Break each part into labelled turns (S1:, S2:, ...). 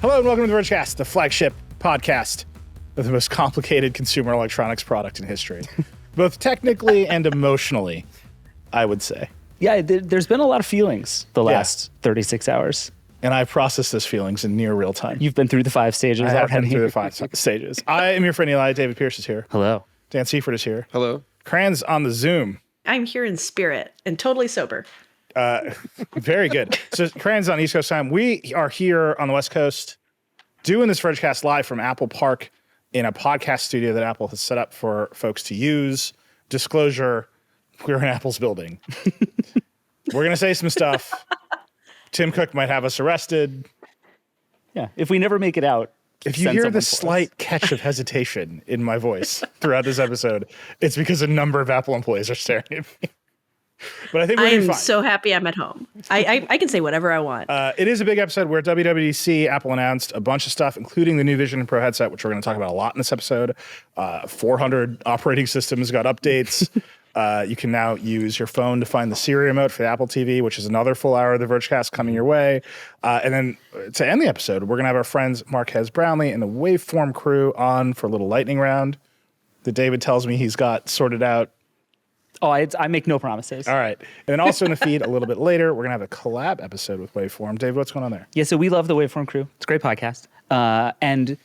S1: Hello and welcome to the Vergecast, the flagship podcast of the most complicated consumer electronics product in history, both technically and emotionally, I would say.
S2: Yeah, there's been a lot of feelings the last 36 hours.
S1: And I processed those feelings in near real time.
S2: You've been through the 5 stages
S1: I have
S2: already.
S1: been through the 5 stages. I am your friend Nilay. David Pierce is here.
S2: Hello.
S1: Dan Seifert is here.
S3: Hello.
S1: Cranz on the Zoom.
S4: I'm here in spirit and totally sober.
S1: Very good. So Cranz on East Coast time. We are here on the West Coast doing this Vergecast live from Apple Park in a podcast studio that Apple has set up for folks to use. Disclosure, we're in Apple's building. We're going to say some stuff. Tim Cook might have us arrested.
S2: Yeah, if we never make it out.
S1: If you hear the slight catch of hesitation in my voice throughout this episode, it's because a number of Apple employees are staring at me. But I think we're fine.
S4: I'm so happy I'm at home. I can say whatever I want.
S1: It is a big episode where WWDC, Apple announced a bunch of stuff, including the new Vision Pro headset, which we're going to talk about a lot in this episode. 400 operating systems got updates. You can now use your phone to find the Siri remote for the Apple TV, which is another full hour of the Vergecast coming your way. And then to end the episode, we're going to have our friends Marques Brownlee and the Waveform crew on for a little lightning round that David tells me he's got sorted out.
S2: Oh, I make no promises.
S1: All right. And then also in the feed a little bit later, we're going to have a collab episode with Waveform. David, what's going on there?
S2: Yeah, so we love the Waveform crew. It's a great podcast. And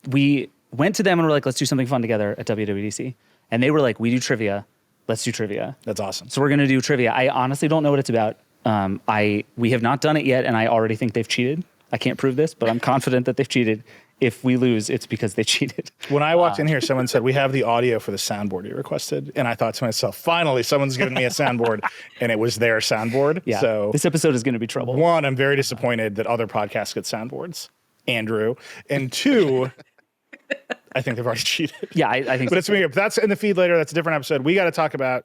S2: we went to them and were like, let's do something fun together at WWDC. And they were like, we do trivia. Let's do trivia.
S1: That's awesome.
S2: So we're going to do trivia. I honestly don't know what it's about. We have not done it yet, and I already think they've cheated. I can't prove this, but I'm confident that they've cheated. If we lose, it's because they cheated.
S1: When I walked in here, someone said, we have the audio for the soundboard you requested. And I thought to myself, finally, someone's given me a soundboard. And it was their soundboard.
S2: Yeah,
S1: so
S2: this episode is going to be trouble.
S1: One, I'm very disappointed that other podcasts get soundboards. Andrew. And two, I think they've already cheated.
S2: Yeah, I think
S1: but it's me. That's in the feed later. That's a different episode. We got to talk about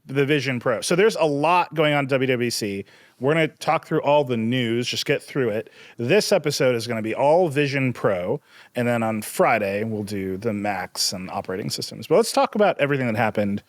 S1: the Vision Pro. So there's a lot going on at WWDC. We're going to talk through all the news, just get through it. This episode is going to be all Vision Pro. And then on Friday, we'll do the Macs and operating systems. But let's talk about everything that happened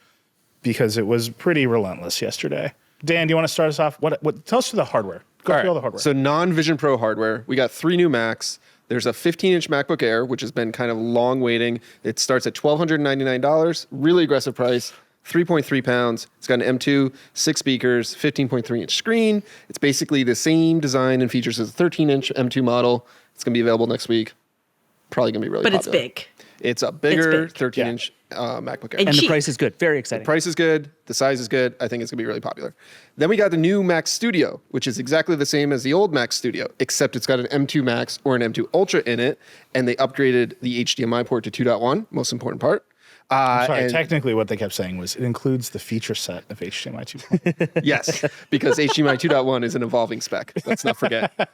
S1: because it was pretty relentless yesterday. Dan, do you want to start us off? What tell us the hardware. Go through all the hardware.
S3: So non-Vision Pro hardware, we got 3 new Macs. There's a 15-inch MacBook Air, which has been kind of long waiting. It starts at $1,299, really aggressive price, 3.3 pounds. It's got an M2, 6 speakers, 15.3-inch screen. It's basically the same design and features as a 13-inch M2 model. It's going to be available next week. Probably going to be really popular.
S4: But it's big.
S3: It's a bigger
S4: It's
S3: 13-inch MacBook Air.
S4: And
S2: the
S4: cheap.
S2: price is good. Very exciting.
S3: The price is good. The size is good. I think it's going to be really popular. Then we got the new Mac Studio, which is exactly the same as the old Mac Studio, except it's got an M2 Max or an M2 Ultra in it, and they upgraded the HDMI port to 2.1, most important part.
S1: Sorry, technically what they kept saying was it includes the feature set of HDMI 2.1.
S3: Yes, because HDMI 2.1 is an evolving spec. Let's not forget.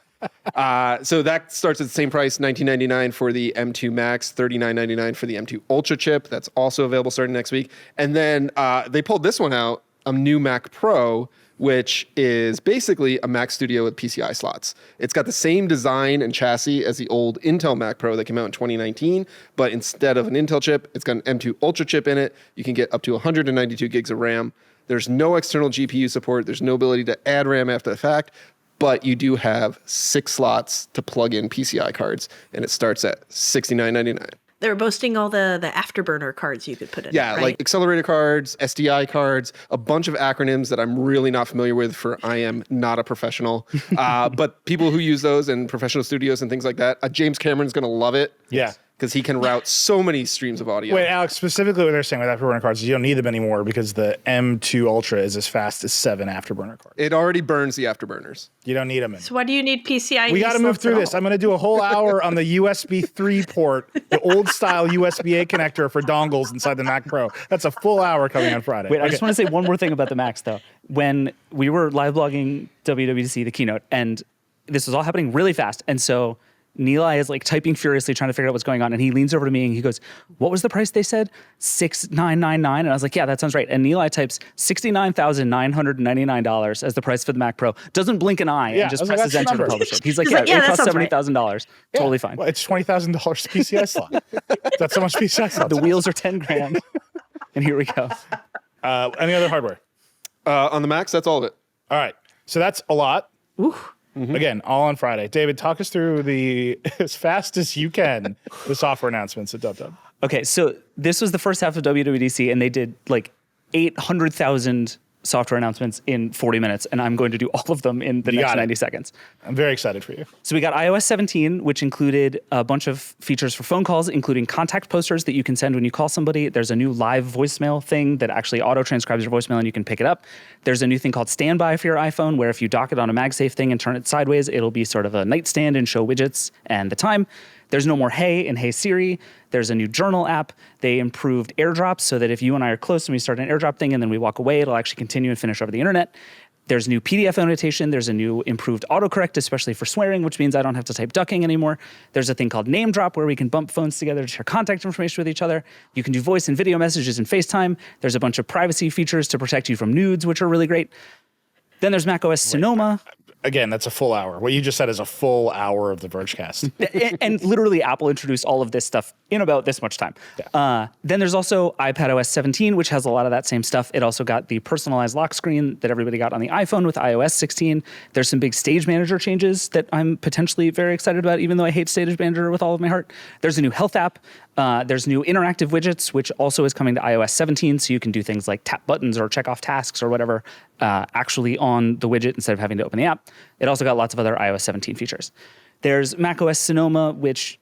S3: So that starts at the same price, $19.99 for the M2 Max, $39.99 for the M2 Ultra chip. That's also available starting next week. And then they pulled this one out, a new Mac Pro, which is basically a Mac Studio with PCI slots. It's got the same design and chassis as the old Intel Mac Pro that came out in 2019, but instead of an Intel chip, it's got an M2 Ultra chip in it. You can get up to 192 gigs of RAM. There's no external GPU support. There's no ability to add RAM after the fact, but you do have 6 slots to plug in PCI cards, and it starts at $69.99.
S4: They were boasting all the afterburner cards you could put in.
S3: Yeah,
S4: right?
S3: like accelerator cards, SDI cards, a bunch of acronyms that I'm really not familiar with for I am not a professional. But people who use those in professional studios and things like that, James Cameron's going to love it.
S1: Yeah.
S3: Because he can route so many streams of audio.
S1: Wait, Alex, specifically what they're saying with afterburner cards, you don't need them anymore because the M2 Ultra is as fast as 7 afterburner cards.
S3: It already burns the afterburners.
S1: You don't need them.
S4: So why do you need PCI?
S1: We got to move through this. I'm going to do a whole hour on the USB 3 port, the old style USB-A connector for dongles inside the Mac Pro. That's a full hour coming on Friday.
S2: Wait, I just want to say one more thing about the Macs, though. When we were live blogging WWDC, the keynote, and this was all happening really fast, and so Nilay is like typing furiously, trying to figure out what's going on. And he leans over to me and he goes, what was the price they said? $6,999. And I was like, yeah, that sounds right. And Nilay types $69,999 as the price for the Mac Pro. Doesn't blink an eye and just presses enter to publish it. He's like, yeah, it costs $70,000. Totally fine.
S1: Well, it's $20,000 PCI slot. That's how much PCI slot.
S2: The wheels are 10 grand. And here we go.
S1: Any other hardware?
S3: On the Macs, that's all of it.
S1: All right. So that's a lot.
S4: Ooh.
S1: Again, all on Friday. David, talk us through as fast as you can, the software announcements at DubDub.
S2: Okay, so this was the first half of WWDC, and they did like 800,000 software announcements in 40 minutes, and I'm going to do all of them in the next 90 seconds.
S1: I'm very excited for you.
S2: So we got iOS 17, which included a bunch of features for phone calls, including contact posters that you can send when you call somebody. There's a new live voicemail thing that actually auto-transcribes your voicemail and you can pick it up. There's a new thing called Standby for your iPhone, where if you dock it on a MagSafe thing and turn it sideways, it'll be sort of a nightstand and show widgets and the time. There's no more Hey in Hey Siri. There's a new journal app. They improved airdrops so that if you and I are close and we start an airdrop thing and then we walk away, it'll actually continue and finish over the internet. There's new PDF annotation. There's a new improved autocorrect, especially for swearing, which means I don't have to type ducking anymore. There's a thing called name drop where we can bump phones together to share contact information with each other. You can do voice and video messages in FaceTime. There's a bunch of privacy features to protect you from nudes, which are really great. Then there's macOS Sonoma.
S1: Again, that's a full hour. What you just said is a full hour of the Vergecast.
S2: and literally, Apple introduced all of this stuff in about this much time.
S1: Yeah.
S2: Then there's also iPadOS 17, which has a lot of that same stuff. It also got the personalized lock screen that everybody got on the iPhone with iOS 16. There's some big Stage Manager changes that I'm potentially very excited about, even though I hate Stage Manager with all of my heart. There's a new health app. There's new interactive widgets, which also is coming to iOS 17, so you can do things like tap buttons or check off tasks or whatever actually on the widget instead of having to open the app. It also got lots of other iOS 17 features. There's macOS Sonoma, which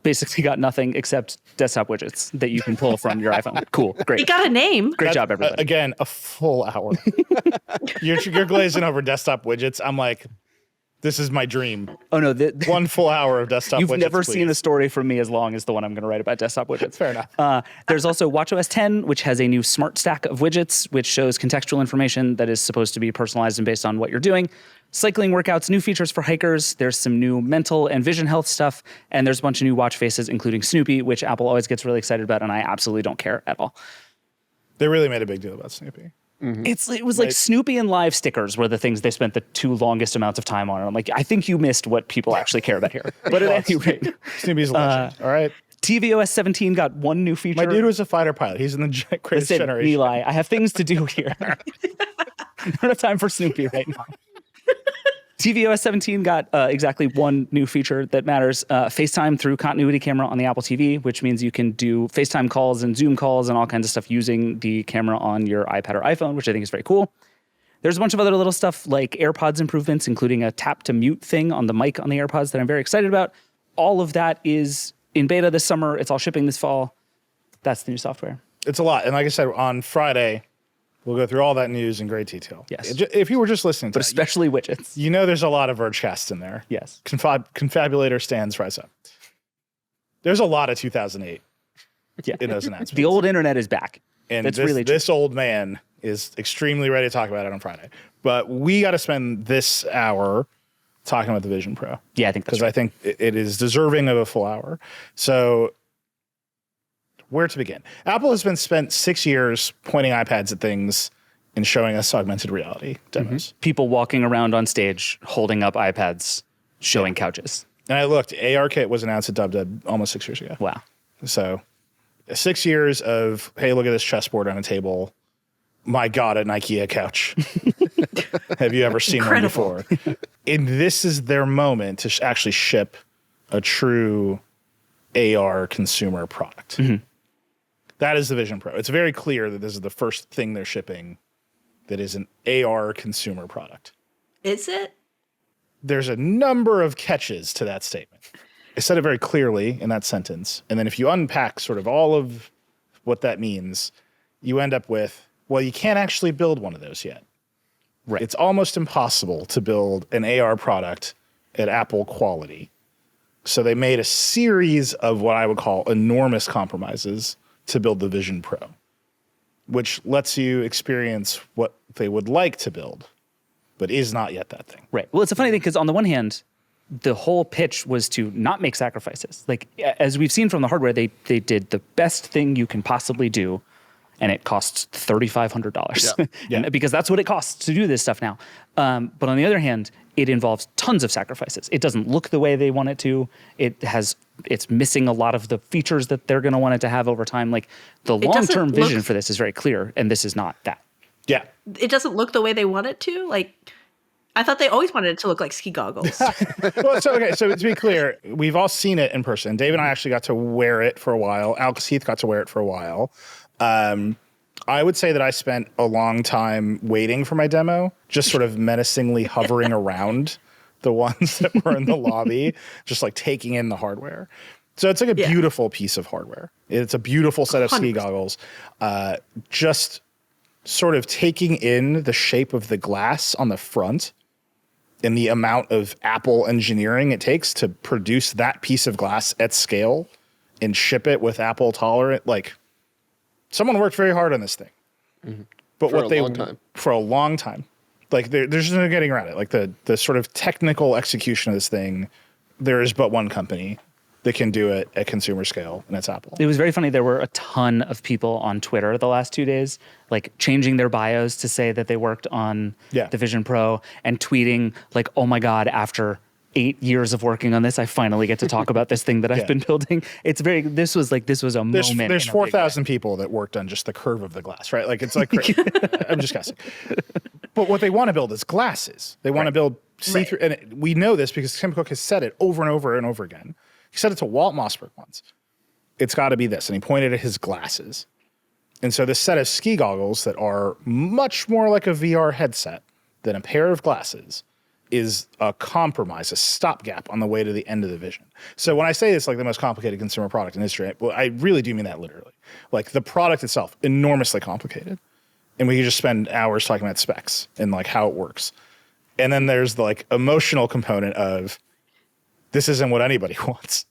S2: basically got nothing except desktop widgets that you can pull from your iPhone. Cool, great.
S4: It got a name.
S2: Great job, everybody.
S1: Again, a full hour. You're glazing over desktop widgets. I'm like, this is my dream.
S2: Oh no,
S1: One full hour of desktop widgets.
S2: You've never
S1: please.
S2: seen a story from me as long as the one I'm going to write about desktop widgets.
S1: Fair enough.
S2: There's also watchOS 10, which has a new smart stack of widgets, which shows contextual information that is supposed to be personalized and based on what you're doing. Cycling workouts, new features for hikers. There's some new mental and vision health stuff. And there's a bunch of new watch faces, including Snoopy, which Apple always gets really excited about, and I absolutely don't care at all.
S1: They really made a big deal about Snoopy.
S2: Mm-hmm. It was like Snoopy and live stickers were the things they spent the two longest amounts of time on. And I'm like, I think you missed what people actually care about here. But at any rate,
S1: Snoopy's a legend. All right.
S2: tvOS 17 got one new feature.
S1: My dude was a fighter pilot. He's in the greatest generation.
S2: Nilay, I have things to do here. I don't have time for Snoopy right now. tvOS 17 got exactly one new feature that matters. FaceTime through continuity camera on the Apple TV, which means you can do FaceTime calls and Zoom calls and all kinds of stuff using the camera on your iPad or iPhone, which I think is very cool. There's a bunch of other little stuff like AirPods improvements, including a tap to mute thing on the mic on the AirPods that I'm very excited about. All of that is in beta this summer. It's all shipping this fall. That's the new software.
S1: It's a lot. And like I said, on Friday, we'll go through all that news in great detail.
S2: Yes.
S1: If you were just listening to
S2: But especially widgets.
S1: you know there's a lot of Vergecast in there.
S2: Yes.
S1: Confabulator stands rise up. There's a lot of 2008 in those announcements.
S2: The old internet is back.
S1: And
S2: That's really true.
S1: this old man is extremely ready to talk about it on Friday. But we got to spend this hour talking about the Vision Pro.
S2: Yeah, I think that's
S1: because I think it is deserving of a full hour. So where to begin? Apple has been spent 6 years pointing iPads at things and showing us augmented reality demos.
S2: Mm-hmm. People walking around on stage holding up iPads, showing couches.
S1: And I looked, ARKit was announced at DubDub almost 6 years ago.
S2: Wow.
S1: So 6 years of, hey, look at this chessboard on a table. My God, an IKEA couch. Have you ever seen one before? And this is their moment to actually ship a true AR consumer product. Mm-hmm. That is the Vision Pro. It's very clear that this is the first thing they're shipping that is an AR consumer product.
S4: Is it?
S1: There's a number of catches to that statement. I said it very clearly in that sentence. And then if you unpack sort of all of what that means, you end up with, well, you can't actually build one of those yet.
S2: Right.
S1: It's almost impossible to build an AR product at Apple quality. So they made a series of what I would call enormous compromises to build the Vision Pro, which lets you experience what they would like to build, but is not yet that thing.
S2: Right. Well, it's a funny thing because on the one hand, the whole pitch was to not make sacrifices. Like, as we've seen from the hardware, they did the best thing you can possibly do, and it costs $3,500
S1: Yeah.
S2: because that's what it costs to do this stuff now. But on the other hand, it involves tons of sacrifices. It doesn't look the way they want it to. It's missing a lot of the features that they're going to want it to have over time. Like, the long-term vision for this is very clear, and this is not that.
S1: Yeah.
S4: It doesn't look the way they want it to. Like, I thought they always wanted it to look like ski goggles.
S1: Well, so to be clear, we've all seen it in person. Dave and I actually got to wear it for a while. Alex Heath got to wear it for a while. I would say that I spent a long time waiting for my demo, just sort of menacingly hovering around the ones that were in the lobby, just like taking in the hardware. So it's like a beautiful piece of hardware. It's a beautiful set of ski
S4: 100%.
S1: goggles. Just sort of taking in the shape of the glass on the front and the amount of Apple engineering it takes to produce that piece of glass at scale and ship it with Apple tolerant, like someone worked very hard on this thing.
S3: Mm-hmm.
S1: But
S3: For a long time.
S1: Like there's no getting around it. Like the sort of technical execution of this thing, there is but one company that can do it at consumer scale, and it's Apple.
S2: It was very funny. There were a ton of people on Twitter the last 2 days, like changing their bios to say that they worked on the Vision Pro and tweeting like, oh my God, after 8 years of working on this, I finally get to talk about this thing that I've been building. This was a moment.
S1: There's 4,000 people that worked on just the curve of the glass, right? Like it's like, I'm just guessing. But what they want to build is glasses. They want to build see-through, and we know this because Tim Cook has said it over and over and over again. He said it to Walt Mossberg once. It's got to be this. And he pointed at his glasses. And so this set of ski goggles that are much more like a VR headset than a pair of glasses is a compromise, a stopgap on the way to the end of the vision. So when I say it's like the most complicated consumer product in history, well, I really do mean that literally. Like the product itself, enormously complicated. And we could just spend hours talking about specs and like how it works. And then there's the like emotional component of this isn't what anybody wants,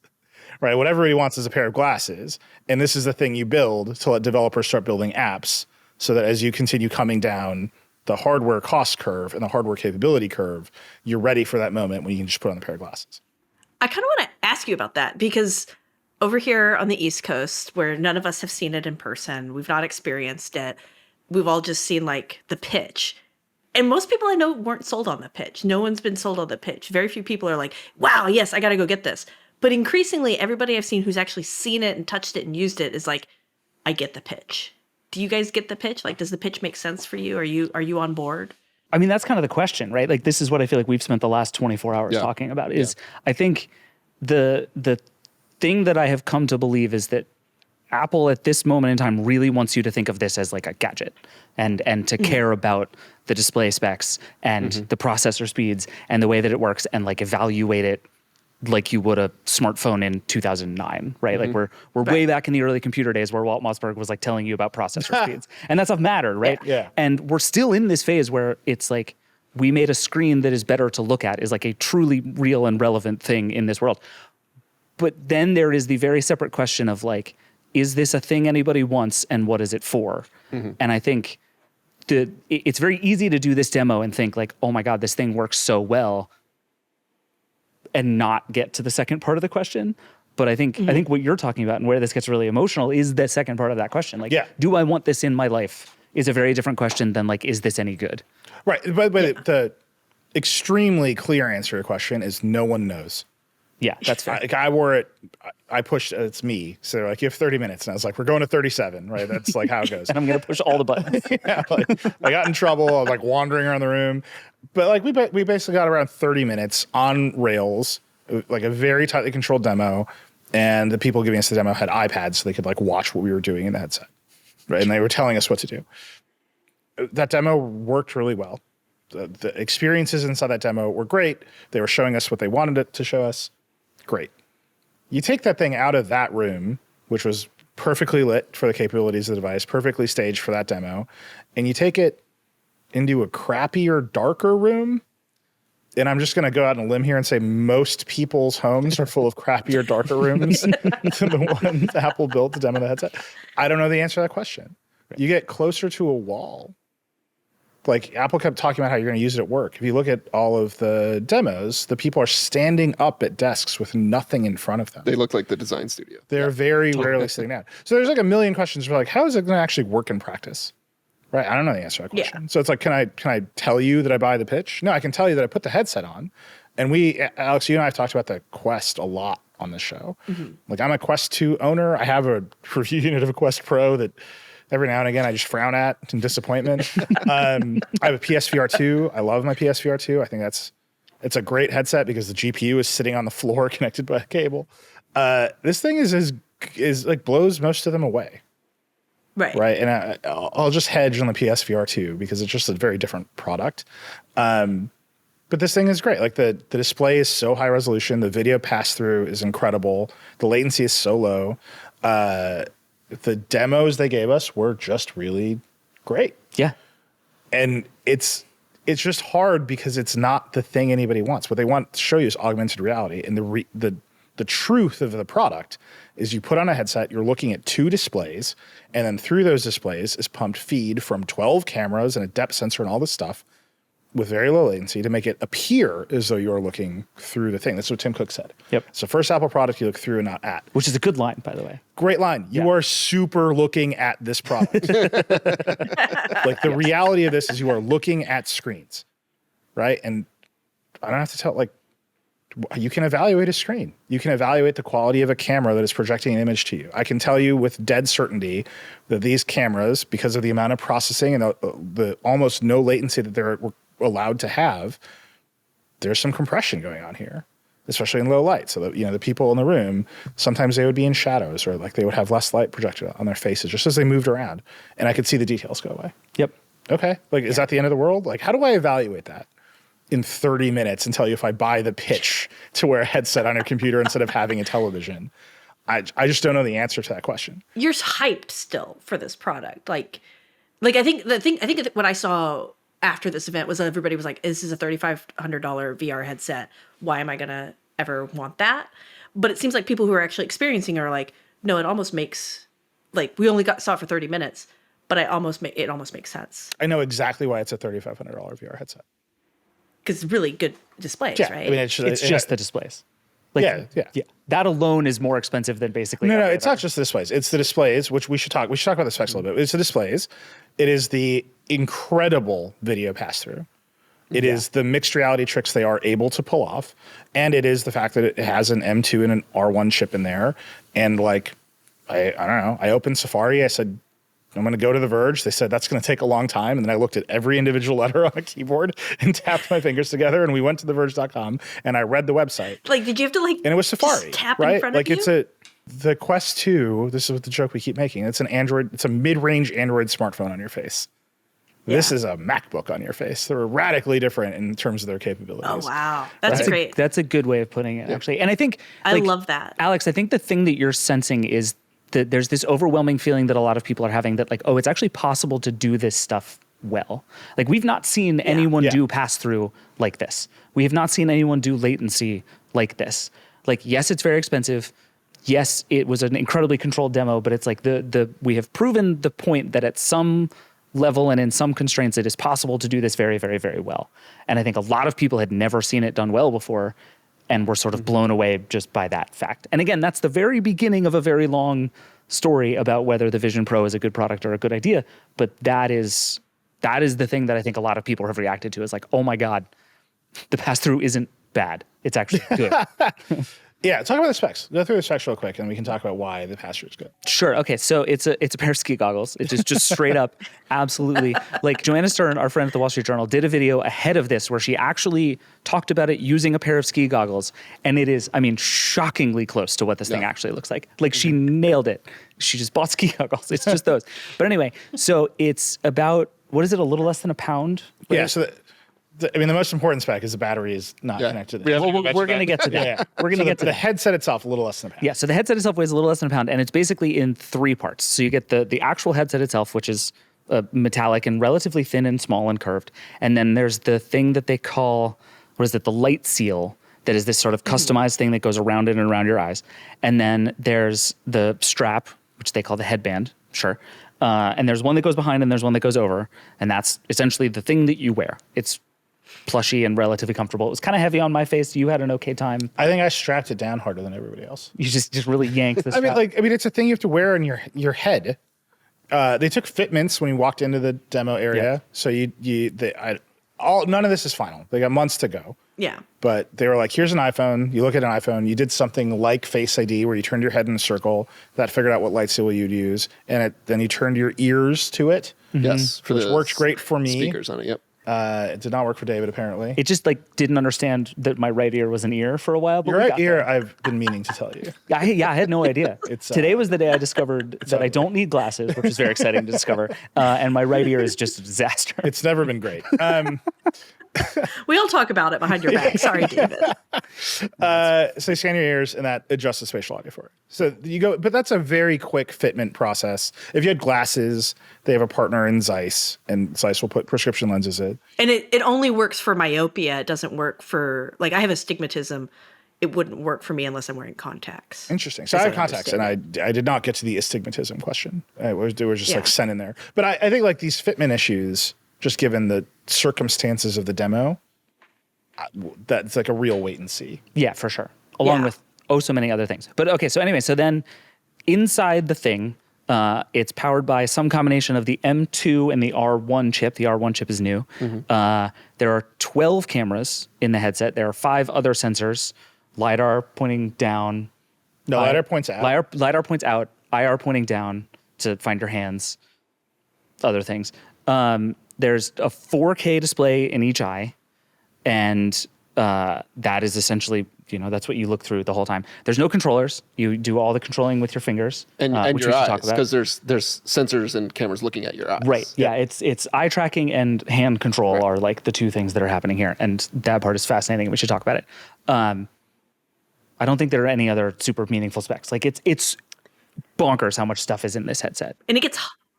S1: right? What everybody wants is a pair of glasses. And this is the thing you build to let developers start building apps so that as you continue coming down the hardware cost curve and the hardware capability curve, you're ready for that moment when you can just put on a pair of glasses.
S4: I kind of want to ask you about that because over here on the East Coast, where none of us have seen it in person, we've not experienced it. We've all just seen like the pitch. And most people I know weren't sold on the pitch. No one's been sold on the pitch. Very few people are like, wow, yes, I got to go get this. But increasingly, everybody I've seen who's actually seen it and touched it and used it is like, I get the pitch. Do you guys get the pitch? Like, does the pitch make sense for you? Are you on board?
S2: I mean, that's kind of the question, right? Like, this is what I feel like we've spent the last 24 hours talking about is I think the thing that I have come to believe is that Apple at this moment in time really wants you to think of this as like a gadget and to care about the display specs and the processor speeds and the way that it works and like evaluate it like you would a smartphone in 2009, right? Like we're way back in the early computer days where Walt Mossberg was like telling you about processor speeds and that stuff mattered, right?
S1: Yeah.
S2: And we're still in this phase where it's like we made a screen that is better to look at is like a truly real and relevant thing in this world. But then there is the very separate question of like, is this a thing anybody wants and what is it for? And I think it's very easy to do this demo and think like, oh my God, this thing works so well and not get to the second part of the question. But I think what you're talking about and where this gets really emotional is the second part of that question. Like, do I want this in my life is a very different question than like, is this any good?
S1: Right. But the extremely clear answer to your question is no one knows.
S2: Yeah, that's fair.
S1: I wore it. I pushed. It's me. So they're like, you have 30 minutes, and I was like, we're going to 37. Right. That's like how it goes.
S2: And I'm gonna push all the buttons.
S1: I got in trouble. I was like wandering around the room, but like we basically got around 30 minutes on rails, like a very tightly controlled demo, and the people giving us the demo had iPads so they could like watch what we were doing in the headset, right? And they were telling us what to do. That demo worked really well. The experiences inside that demo were great. They were showing us what they wanted it to show us. Great. You take that thing out of that room, which was perfectly lit for the capabilities of the device, perfectly staged for that demo, and you take it into a crappier, darker room. And I'm just going to go out on a limb here and say most people's homes are full of crappier, darker rooms than the ones Apple built to demo the headset. I don't know the answer to that question. You get closer to a wall. Like Apple kept talking about how you're going to use it at work. If you look at all of the demos, the people are standing up at desks with nothing in front of them.
S3: They look like the design studio.
S1: They're very rarely sitting down. So there's like a million questions for like, how is it going to actually work in practice? Right? I don't know the answer to that question. Yeah. So it's like, can I tell you that I buy the pitch? No, I can tell you that I put the headset on. And Alex, you and I have talked about the Quest a lot on this show. Like I'm a Quest 2 owner. I have a review unit of a Quest Pro that every now and again I just frown at in disappointment. I have a PSVR 2. I love my PSVR 2. I think it's a great headset because the GPU is sitting on the floor connected by a cable. This thing is like blows most of them away. Right. And I'll just hedge on the PSVR 2 because it's just a very different product. But this thing is great. Like the display is so high resolution. The video pass through is incredible. The latency is so low. The demos they gave us were just really great.
S2: Yeah.
S1: And it's just hard because it's not the thing anybody wants. What they want to show you is augmented reality. And the truth of the product is you put on a headset, you're looking at 2 displays, and then through those displays is pumped feed from 12 cameras and a depth sensor and all this stuff with very low latency to make it appear as though you're looking through the thing. That's what Tim Cook said.
S2: Yep.
S1: It's the first Apple product you look through and not at.
S2: Which is a good line, by the way.
S1: Great line. You are super looking at this product. Like the reality of this is you are looking at screens, right? And I don't have to tell, like, you can evaluate a screen. You can evaluate the quality of a camera that is projecting an image to you. I can tell you with dead certainty that these cameras, because of the amount of processing and the almost no latency that they're allowed to have, there's some compression going on here, especially in low light. So that, the people in the room, sometimes they would be in shadows or like they would have less light projected on their faces just as they moved around. And I could see the details go away.
S2: Yep.
S1: Okay. Like, is that the end of the world? Like, how do I evaluate that in 30 minutes and tell you if I buy the pitch to wear a headset on your computer instead of having a television? I just don't know the answer to that question.
S4: You're hyped still for this product. Like I think what I saw after this event was everybody was like, this is a $3,500 VR headset. Why am I going to ever want that? But it seems like people who are actually experiencing are like, no, it almost makes, like, we only saw it for 30 minutes, but it almost makes sense.
S1: I know exactly why it's a $3,500 VR headset.
S4: Because really good displays,
S1: Yeah,
S4: right?
S1: I mean,
S2: It's just the displays. Like,
S1: yeah.
S2: That alone is more expensive than basically.
S1: No, it's not just the displays. It's the displays, which we should talk about the specs a little bit. It's the displays. It is the incredible video pass through. It is the mixed reality tricks they are able to pull off. And it is the fact that it has an M2 and an R1 chip in there. And like, I don't know, I opened Safari. I said, I'm going to go to the Verge. They said that's going to take a long time. And then I looked at every individual letter on a keyboard and tapped my fingers together. And we went to theverge.com and I read the website.
S4: Like, did you have to and
S1: it was Safari,
S4: tap
S1: right?
S4: in front
S1: like
S4: of you?
S1: The Quest 2, this is the joke we keep making. It's a mid-range Android smartphone on your face. Yeah. This is a MacBook on your face. They're radically different in terms of their capabilities.
S4: Oh, wow. That's great.
S2: That's a good way of putting it, actually. And I think
S4: I love that.
S2: Alex, I think the thing that you're sensing is that there's this overwhelming feeling that a lot of people are having that, like, oh, it's actually possible to do this stuff well. Like, we've not seen anyone do pass through like this. We have not seen anyone do latency like this. Like, yes, it's very expensive. Yes, it was an incredibly controlled demo, but it's like we have proven the point that at some level and in some constraints, it is possible to do this very, very, very well. And I think a lot of people had never seen it done well before and were sort of blown away just by that fact. And again, that's the very beginning of a very long story about whether the Vision Pro is a good product or a good idea. But that is the thing that I think a lot of people have reacted to is like, oh my God, the pass-through isn't bad. It's actually good.
S1: Yeah, talk about the specs. Go through the specs real quick, and we can talk about why the pass-through is good.
S2: Sure. Okay. So it's a pair of ski goggles. It is just straight up, absolutely. Like Joanna Stern, our friend at the Wall Street Journal, did a video ahead of this where she actually talked about it using a pair of ski goggles, and it is, I mean, shockingly close to what this thing actually looks like. Like she nailed it. She just bought ski goggles. It's just those. But anyway, so it's about, what is it? A little less than a pound? Right?
S1: Yeah. So the most important spec is the battery is not connected to this.
S2: We're going to get to that. We're going to get to
S1: the headset itself, a little less than a pound.
S2: Yeah, so the headset itself weighs a little less than a pound, and it's basically in 3 parts. So you get the actual headset itself, which is metallic and relatively thin and small and curved. And then there's the thing that they call, the light seal, that is this sort of customized thing that goes around it and around your eyes. And then there's the strap, which they call the headband, sure. And there's one that goes behind and there's one that goes over. And that's essentially the thing that you wear. It's plushy and relatively comfortable. It was kind of heavy on my face. You had an okay time.
S1: I think I strapped it down harder than everybody else.
S2: You just really yanked the strap.
S1: I mean, it's a thing you have to wear on your head. They took fitments when you walked into the demo area, so none of this is final. They got months to go.
S4: Yeah.
S1: But they were like, here's an iPhone. You look at an iPhone. You did something like Face ID where you turned your head in a circle. That figured out what light symbol you'd use. And then you turned your ears to it.
S3: Yes.
S1: Which worked great for me.
S3: Speakers on it, yep.
S1: It did not work for David, apparently.
S2: It just like didn't understand that my right ear was an ear for a while. But
S1: Your
S2: we
S1: right
S2: got
S1: ear,
S2: there.
S1: I've been meaning to tell you.
S2: I had no idea. Today was the day I discovered that I don't need glasses, which is very exciting to discover. And my right ear is just a disaster.
S1: It's never been great.
S4: We all talk about it behind your back. Sorry, David.
S1: So they scan your ears and that adjusts the spatial audio for it. So you go, but that's a very quick fitment process. If you had glasses, they have a partner in Zeiss, and Zeiss will put prescription lenses in.
S4: And it only works for myopia. It doesn't work for, like, I have astigmatism. It wouldn't work for me unless I'm wearing contacts.
S1: Interesting. So I have contacts, and I did not get to the astigmatism question. They were just like sent in there. But I think like these fitment issues, just given the circumstances of the demo, that's like a real wait and see.
S2: Yeah, for sure. Along with so many other things. But okay, so anyway, so then inside the thing, it's powered by some combination of the M2 and the R1 chip. The R1 chip is new. There are 12 cameras in the headset. There are 5 other sensors. LiDAR pointing down.
S1: No, LiDAR points out.
S2: LiDAR points out. IR pointing down to find your hands. Other things. There's a 4K display in each eye, and that is essentially, that's what you look through the whole time. There's no controllers. You do all the controlling with your fingers
S3: and
S2: which
S3: your
S2: we should
S3: eyes,
S2: talk about.
S3: because there's sensors and cameras looking at your eyes.
S2: Right. Yeah. It's eye tracking and hand control are like the two things that are happening here, and that part is fascinating. We should talk about it. I don't think there are any other super meaningful specs. Like it's bonkers how much stuff is in this headset.
S4: And it gets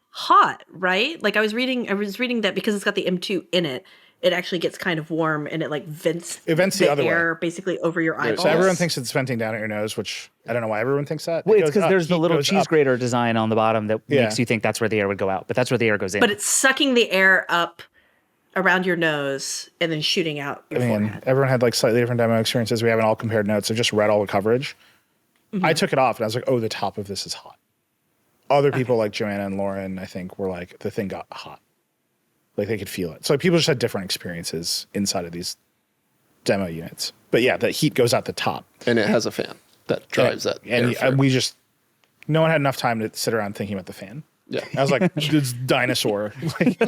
S4: hot, right? Like I was reading that because it's got the M2 in it, it actually gets kind of warm and it like vents
S1: the other
S4: air
S1: way.
S4: Basically over your eyeballs.
S1: So everyone thinks it's venting down at your nose, which I don't know why everyone thinks that.
S2: Well, it's because there's the little cheese
S1: up.
S2: grater design on the bottom that makes you think that's where the air would go out, but that's where the air goes in.
S4: But it's sucking the air up around your nose and then shooting out your forehead.
S1: Everyone had like slightly different demo experiences. We haven't all compared notes. I've just read all the coverage. I took it off and I was like, oh, the top of this is hot. Other people like Joanna and Lauren, I think, were like, the thing got hot. Like they could feel it. So like, people just had different experiences inside of these demo units. But yeah, the heat goes out the top.
S3: And it has a fan that drives that.
S1: And no one had enough time to sit around thinking about the fan.
S3: Yeah.
S1: I was like, it's dinosaur. Like,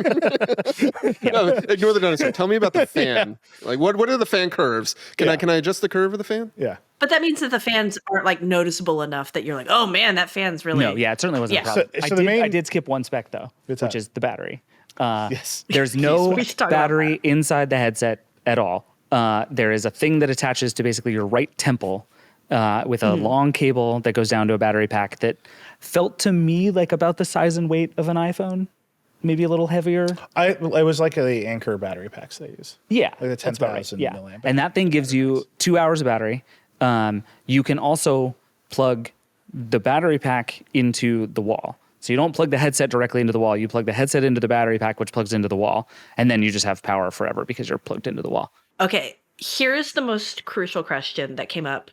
S3: no, ignore the dinosaur. Tell me about the fan. Like, what are the fan curves? Can I adjust the curve of the fan?
S1: Yeah.
S4: But that means that the fans aren't like noticeable enough that you're like, oh man, that fan's really.
S2: No, yeah, it certainly wasn't a problem. I did skip one spec though, which is the battery.
S1: Yes.
S2: There's no
S4: We should talk about
S2: battery inside the headset at all. There is a thing that attaches to basically your right temple with a long cable that goes down to a battery pack that felt to me like about the size and weight of an iPhone, maybe a little heavier.
S1: It was like the Anchor battery packs they use.
S2: Yeah.
S1: Like the
S2: that's about right.
S1: 10,000
S2: Yeah.
S1: milliamp.
S2: And that thing gives you 2 hours of battery. You can also plug the battery pack into the wall. So you don't plug the headset directly into the wall. You plug the headset into the battery pack, which plugs into the wall. And then you just have power forever because you're plugged into the wall.
S4: Okay, here's the most crucial question that came up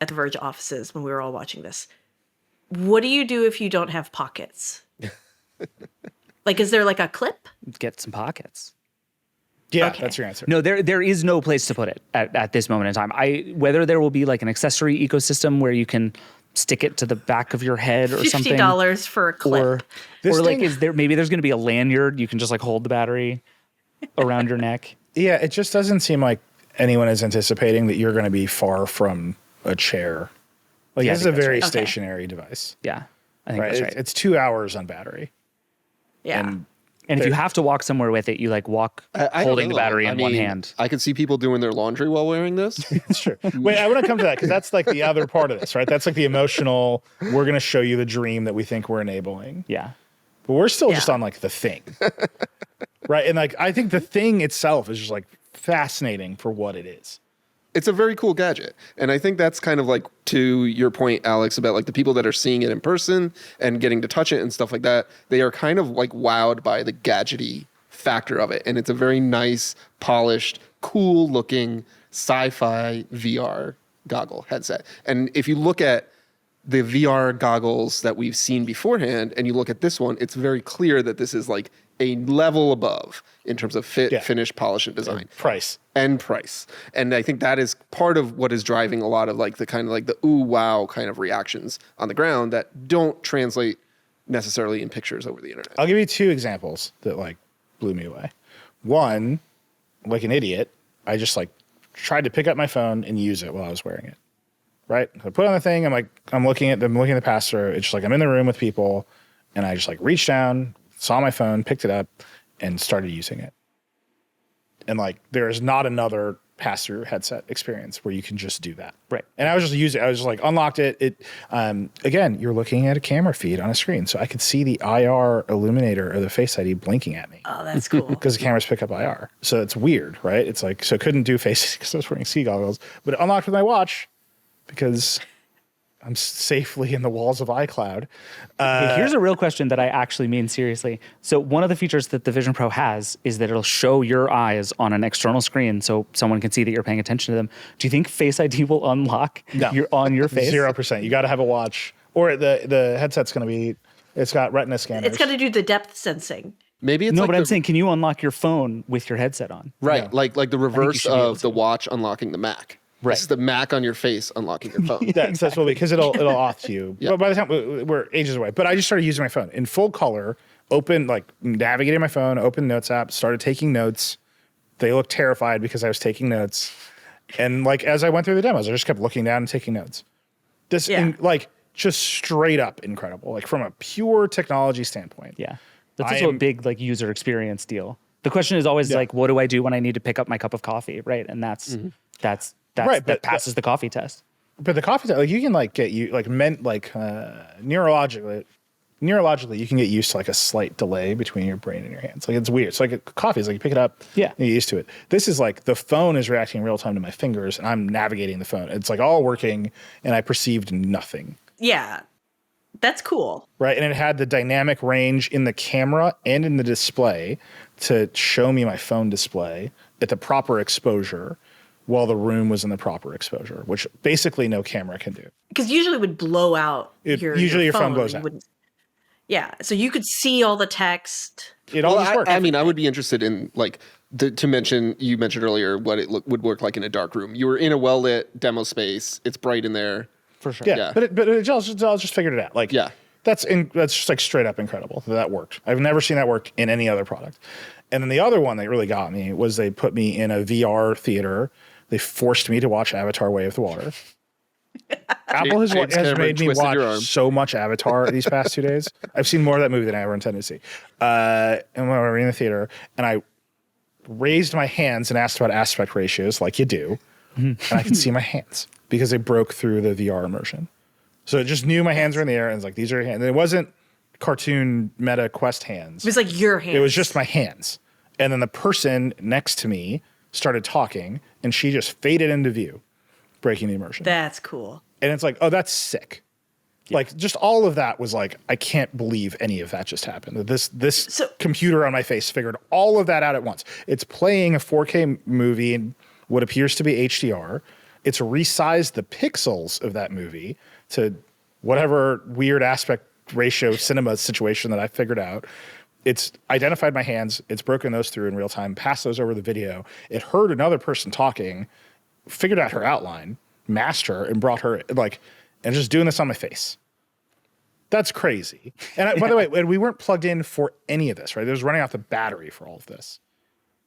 S4: at the Verge offices when we were all watching this. What do you do if you don't have pockets? Like, is there like a clip?
S2: Get some pockets.
S1: Yeah,
S4: Okay.
S1: that's your answer.
S2: No, there is no place to put it at this moment in time. Whether there will be like an accessory ecosystem where you can stick it to the back of your head or something.
S4: $50 for a clip.
S1: This
S2: Or like,
S1: thing-
S2: maybe there's going to be a lanyard you can just like hold the battery around your neck.
S1: Yeah, it just doesn't seem like anyone is anticipating that you're going to be far from a chair. Like,
S2: Yeah, I
S1: this is a
S2: think that's
S1: very
S4: right. Okay.
S1: stationary device.
S2: Yeah, I think
S1: Right?
S2: that's right.
S1: It's 2 hours on battery.
S4: Yeah.
S2: And if you have to walk somewhere with it, you like walk
S3: I don't
S2: holding the
S3: know.
S2: battery
S3: I
S2: in one
S3: mean,
S2: hand.
S3: I could see people doing their laundry while wearing this.
S1: It's true. Wait, I want to come to that because that's like the other part of this, right? That's like the emotional, we're going to show you the dream that we think we're enabling.
S2: Yeah.
S1: But we're still just
S4: Yeah.
S1: on like the thing. Right? And like, I think the thing itself is just like fascinating for what it is.
S3: It's a very cool gadget. And I think that's kind of like to your point, Alex, about like the people that are seeing it in person and getting to touch it and stuff like that. They are kind of like wowed by the gadgety factor of it. And it's a very nice, polished, cool looking sci-fi VR goggle headset. And if you look at the VR goggles that we've seen beforehand and you look at this one, it's very clear that this is like a level above in terms of fit,
S1: Yeah.
S3: finish, polish, and design.
S1: Price.
S3: And price. And I think that is part of what is driving a lot of like the kind of like the ooh wow kind of reactions on the ground that don't translate necessarily in pictures over the internet.
S1: I'll give you 2 examples that like blew me away. One, like an idiot, I just like tried to pick up my phone and use it while I was wearing it. Right? I put on the thing, I'm looking at the pass through. It's just like I'm in the room with people and I just like reached down, saw my phone, picked it up, and started using it. And like there is not another pass-through headset experience where you can just do that.
S2: Right.
S1: And I was just using it. I was just like unlocked it. Again, you're looking at a camera feed on a screen. So I could see the IR illuminator of the Face ID blinking at me.
S4: Oh, that's cool.
S1: Because the cameras pick up IR. So it's weird, right? It's like, so I couldn't do Face because I was wearing ski goggles, but it unlocked with my watch because I'm safely in the walls of iCloud.
S2: Okay, here's a real question that I actually mean seriously. So one of the features that the Vision Pro has is that it'll show your eyes on an external screen so someone can see that you're paying attention to them. Do you think Face ID will unlock on your face?
S1: 0%. You got to have a watch, or the headset's going to be, it's got retina scanners.
S4: It's going to do the depth sensing.
S3: Maybe it's
S2: No,
S3: like
S2: but I'm saying, can you unlock your phone with your headset on?
S3: right,
S1: Yeah.
S3: like the reverse
S2: should be able
S3: of the watch unlocking the Mac.
S2: Right.
S3: It's the Mac on your face unlocking your phone.
S1: That's what because it'll auth you.
S3: Yeah.
S1: But by the time we're ages away. But I just started using my phone in full color, navigating my phone, open Notes app, started taking notes. They looked terrified because I was taking notes. And like as I went through the demos, I just kept looking down and taking notes. Just straight up incredible. Like from a pure technology standpoint.
S2: Yeah. That's also a big like user experience deal. The question is always like, what do I do when I need to pick up my cup of coffee? Right. And that's
S1: Right,
S2: that passes the coffee test.
S1: But the coffee, like you can like get you like neurologically, you can get used to like a slight delay between your brain and your hands. Like it's weird. It's like coffee is like you pick it up,
S2: Yeah.
S1: and you're used to it. This is like the phone is reacting in real time to my fingers, and I'm navigating the phone. It's like all working, and I perceived nothing.
S4: Yeah. That's cool.
S1: Right, and it had the dynamic range in the camera and in the display to show me my phone display at the proper exposure, while the room was in the proper exposure, which basically no camera can do.
S4: Because usually it would blow out your
S1: phone blows out.
S4: Yeah, so you could see all the text.
S1: It always worked.
S3: I mean, I would be interested in like to mention. You mentioned earlier what it would work like in a dark room. You were in a well lit demo space. It's bright in there.
S2: For sure.
S1: Yeah. But it just figured it out. Like,
S3: Yeah.
S1: that's just like straight up incredible that worked. I've never seen that work in any other product. And then the other one that really got me was they put me in a VR theater. They forced me to watch Avatar: Way of the Water. Apple has made me watch so much Avatar these past 2 days. I've seen more of that movie than I ever intended to see. And when we were in the theater, and I raised my hands and asked about aspect ratios, like you do, and I could see my hands because they broke through the VR immersion. So it just knew my hands were in the air, and it's like, these are your hands. And it wasn't cartoon meta Quest hands.
S4: It was like your hands.
S1: It was just my hands. And then the person next to me started talking, and she just faded into view, breaking the immersion.
S4: That's cool.
S1: And it's like, oh, that's sick. Yeah. Like, just all of that was like, I can't believe any of that just happened. This computer on my face figured all of that out at once. It's playing a 4K movie in what appears to be HDR. It's resized the pixels of that movie to whatever weird aspect ratio cinema situation that I figured out. It's identified my hands. It's broken those through in real time, passed those over the video. It heard another person talking, figured out her outline, masked her, and brought her and just doing this on my face. That's crazy. And by the way, we weren't plugged in for any of this, right? It was running out the battery for all of this.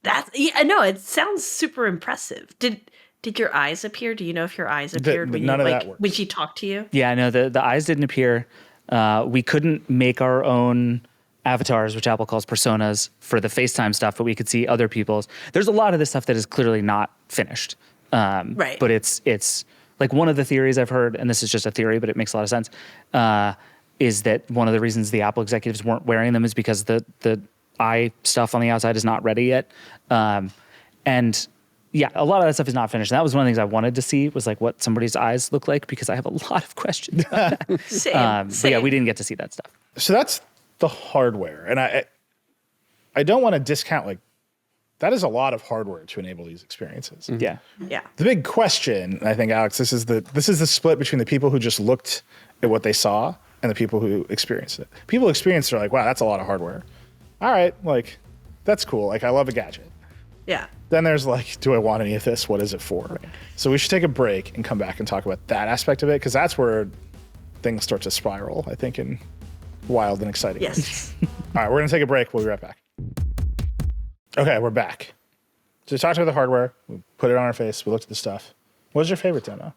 S4: No, it sounds super impressive. Did your eyes appear? Do you know if your eyes appeared when she talked to you?
S2: Yeah, no, the eyes didn't appear. We couldn't make our own avatars, which Apple calls personas, for the FaceTime stuff, but we could see other people's. There's a lot of this stuff that is clearly not finished.
S4: Right.
S2: But it's like one of the theories I've heard, and this is just a theory, but it makes a lot of sense, is that one of the reasons the Apple executives weren't wearing them is because the eye stuff on the outside is not ready yet. And yeah, a lot of that stuff is not finished. And that was one of the things I wanted to see, was like what somebody's eyes look like, because I have a lot of questions about that.
S4: Same.
S2: But yeah, we didn't get to see that stuff.
S1: So that's the hardware. And I don't want to discount, that is a lot of hardware to enable these experiences.
S2: Mm-hmm. Yeah.
S4: Yeah.
S1: The big question, I think, Alex, this is the split between the people who just looked at what they saw and the people who experienced it. People who experienced it are like, wow, that's a lot of hardware. all right, like that's cool. Like I love a gadget.
S4: Yeah.
S1: Then there's like, do I want any of this? What is it for? Right. So we should take a break and come back and talk about that aspect of it, because that's where things start to spiral, I think, in wild and exciting ways.
S4: Yes.
S1: All right, we're going to take a break. We'll be right back. Okay, we're back. So we talked about the hardware. We put it on our face. We looked at the stuff. What was your favorite demo?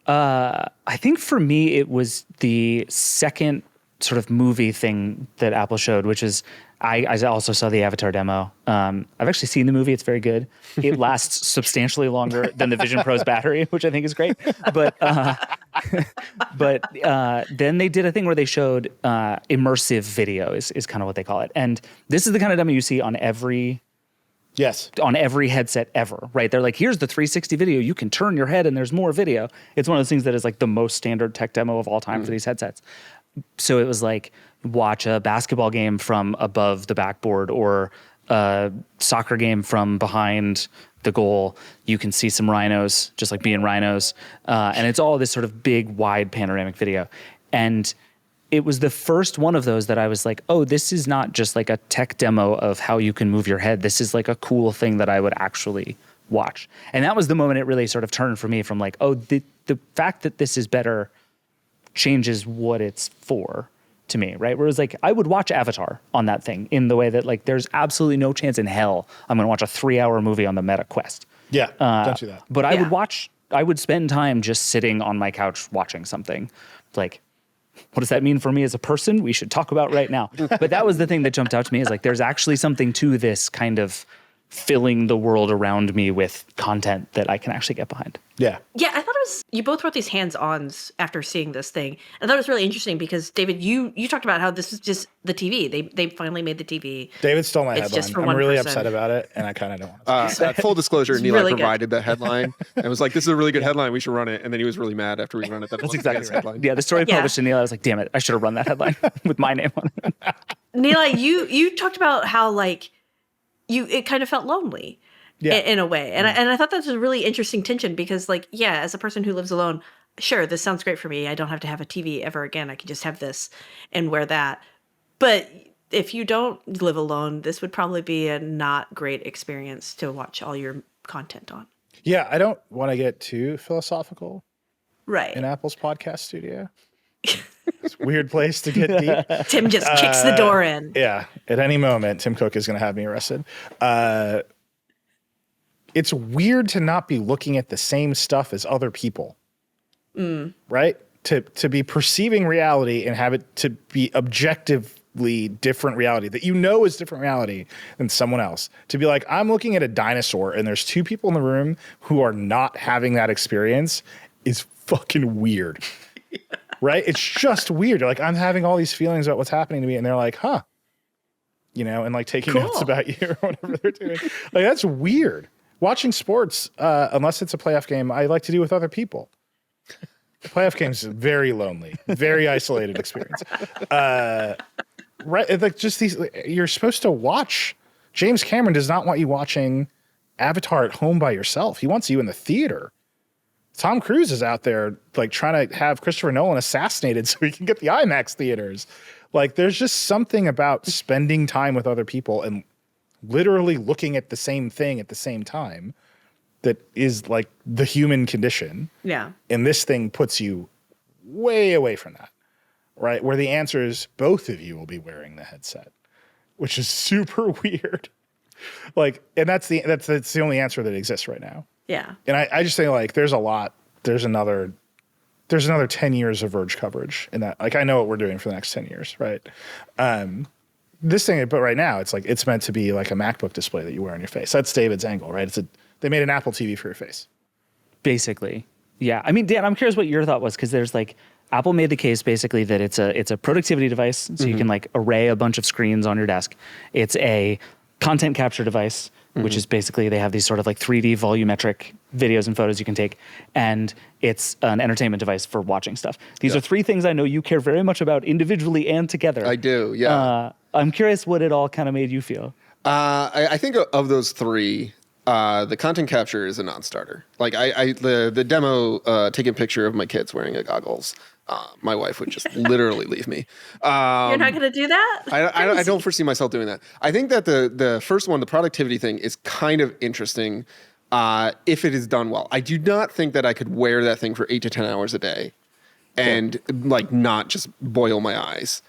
S2: I think for me, it was the second sort of movie thing that Apple showed, which is I also saw the Avatar demo. I've actually seen the movie. It's very good. It lasts substantially longer than the Vision Pro's battery, which I think is great. But then they did a thing where they showed immersive video is kind of what they call it. And this is the kind of demo you see on every headset ever, right? They're like, here's the 360 video. You can turn your head and there's more video. It's one of those things that is like the most standard tech demo of all time for these headsets. So it was like, watch a basketball game from above the backboard or a soccer game from behind the goal. You can see some rhinos, just like being rhinos. And it's all this sort of big, wide panoramic video. And it was the first one of those that I was like, oh, this is not just like a tech demo of how you can move your head. This is like a cool thing that I would actually watch. And that was the moment it really sort of turned for me from like, oh, the fact that this is better changes what it's for to me, right? Whereas like I would watch Avatar on that thing in the way that like there's absolutely no chance in hell I'm going to watch a 3-hour movie on the Meta Quest.
S1: Yeah, don't do that.
S2: But I would spend time just sitting on my couch watching something. Like, what does that mean for me as a person? We should talk about right now. But that was the thing that jumped out to me is like, there's actually something to this kind of filling the world around me with content that I can actually get behind.
S1: Yeah.
S4: Yeah, I thought it was, you both wrote these hands-ons after seeing this thing. I thought it was really interesting because, David, you talked about how this is just the TV. They finally made the TV.
S1: David stole my
S4: It's
S1: headline.
S4: just for
S1: I'm
S4: one
S1: really
S4: person.
S1: upset about it, and I kind of don't want to.
S3: Full disclosure, Nilay
S4: really good.
S3: provided the headline and was like, this is a really good headline. We should run it. And then he was really mad after we run it.
S2: That's exactly right.
S3: Headline.
S2: Yeah, the story
S4: Yeah.
S2: published in Nilay, I was like, damn it, I should have run that headline with my name on it.
S4: Nilay, you talked about how like it kind of felt lonely.
S1: Yeah.
S4: In a way. And I thought that was a really interesting tension because, like, yeah, as a person who lives alone, sure, this sounds great for me. I don't have to have a TV ever again. I can just have this and wear that. But if you don't live alone, this would probably be a not great experience to watch all your content on.
S1: Yeah, I don't want to get too philosophical
S4: Right.
S1: in Apple's podcast studio. It's a weird place to get deep.
S4: Tim just kicks the door in.
S1: Yeah, at any moment, Tim Cook is going to have me arrested. It's weird to not be looking at the same stuff as other people, right? To be perceiving reality and have it to be objectively different reality that you know is different reality than someone else. To be like, I'm looking at a dinosaur and there's two people in the room who are not having that experience is fucking weird, right? It's just weird. You're like, I'm having all these feelings about what's happening to me, and they're like, huh, you know, and like taking notes about you or whatever they're doing. Like, that's weird. Watching sports, unless it's a playoff game, I like to do with other people. The playoff game is very lonely, very isolated experience. Right? Like just these, you're supposed to watch. James Cameron does not want you watching Avatar at home by yourself. He wants you in the theater. Tom Cruise is out there like trying to have Christopher Nolan assassinated so he can get the IMAX theaters. Like there's just something about spending time with other people and literally looking at the same thing at the same time that is like the human condition.
S4: Yeah.
S1: And this thing puts you way away from that, right? Where the answer is both of you will be wearing the headset, which is super weird. Like, and that's the only answer that exists right now.
S4: Yeah.
S1: And I just think like there's another 10 years of Verge coverage in that. Like I know what we're doing for the next 10 years, right? This thing, but right now it's like it's meant to be like a MacBook display that you wear on your face. That's David's angle, right? They made an Apple TV for your face.
S2: Basically. Yeah. I mean, Dan, I'm curious what your thought was, because there's like Apple made the case basically that it's a productivity device, so you can like array a bunch of screens on your desk. It's a content capture device, which is basically they have these sort of like 3D volumetric videos and photos you can take, and it's an entertainment device for watching stuff. These are three things I know you care very much about individually and together.
S3: I do, yeah.
S2: I'm curious what it all kind of made you feel.
S3: I think of those three, the content capture is a non-starter. Like the demo, taking a picture of my kids wearing a goggles. My wife would just literally leave me.
S4: You're not going to do that?
S3: I don't foresee myself doing that. I think that the first one, the productivity thing, is kind of interesting if it is done well. I do not think that I could wear that thing for 8 to 10 hours a day and like not just boil my eyes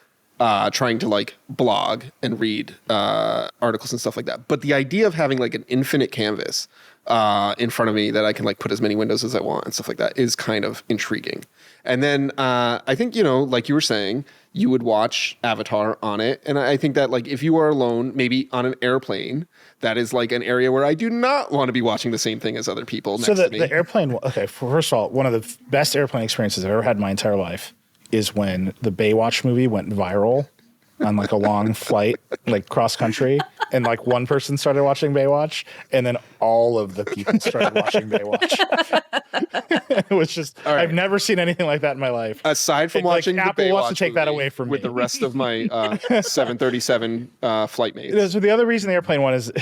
S3: trying to like blog and read articles and stuff like that. But the idea of having like an infinite canvas in front of me that I can like put as many windows as I want and stuff like that is kind of intriguing. And then I think, like you were saying, you would watch Avatar on it. And I think that like if you are alone, maybe on an airplane, that is like an area where I do not want to be watching the same thing as other people next to me.
S1: The airplane, okay, first of all, one of the best airplane experiences I've ever had in my entire life is when the Baywatch movie went viral on like a long flight, like cross country, and like one person started watching Baywatch, and then all of the people started watching Baywatch. It was just, right. I've never seen anything like that in my life.
S3: Aside from watching
S1: Apple
S3: the Baywatch
S1: wants to take that away from
S3: with
S1: me.
S3: the rest of my 737 flight mates.
S1: So the other reason the airplane one is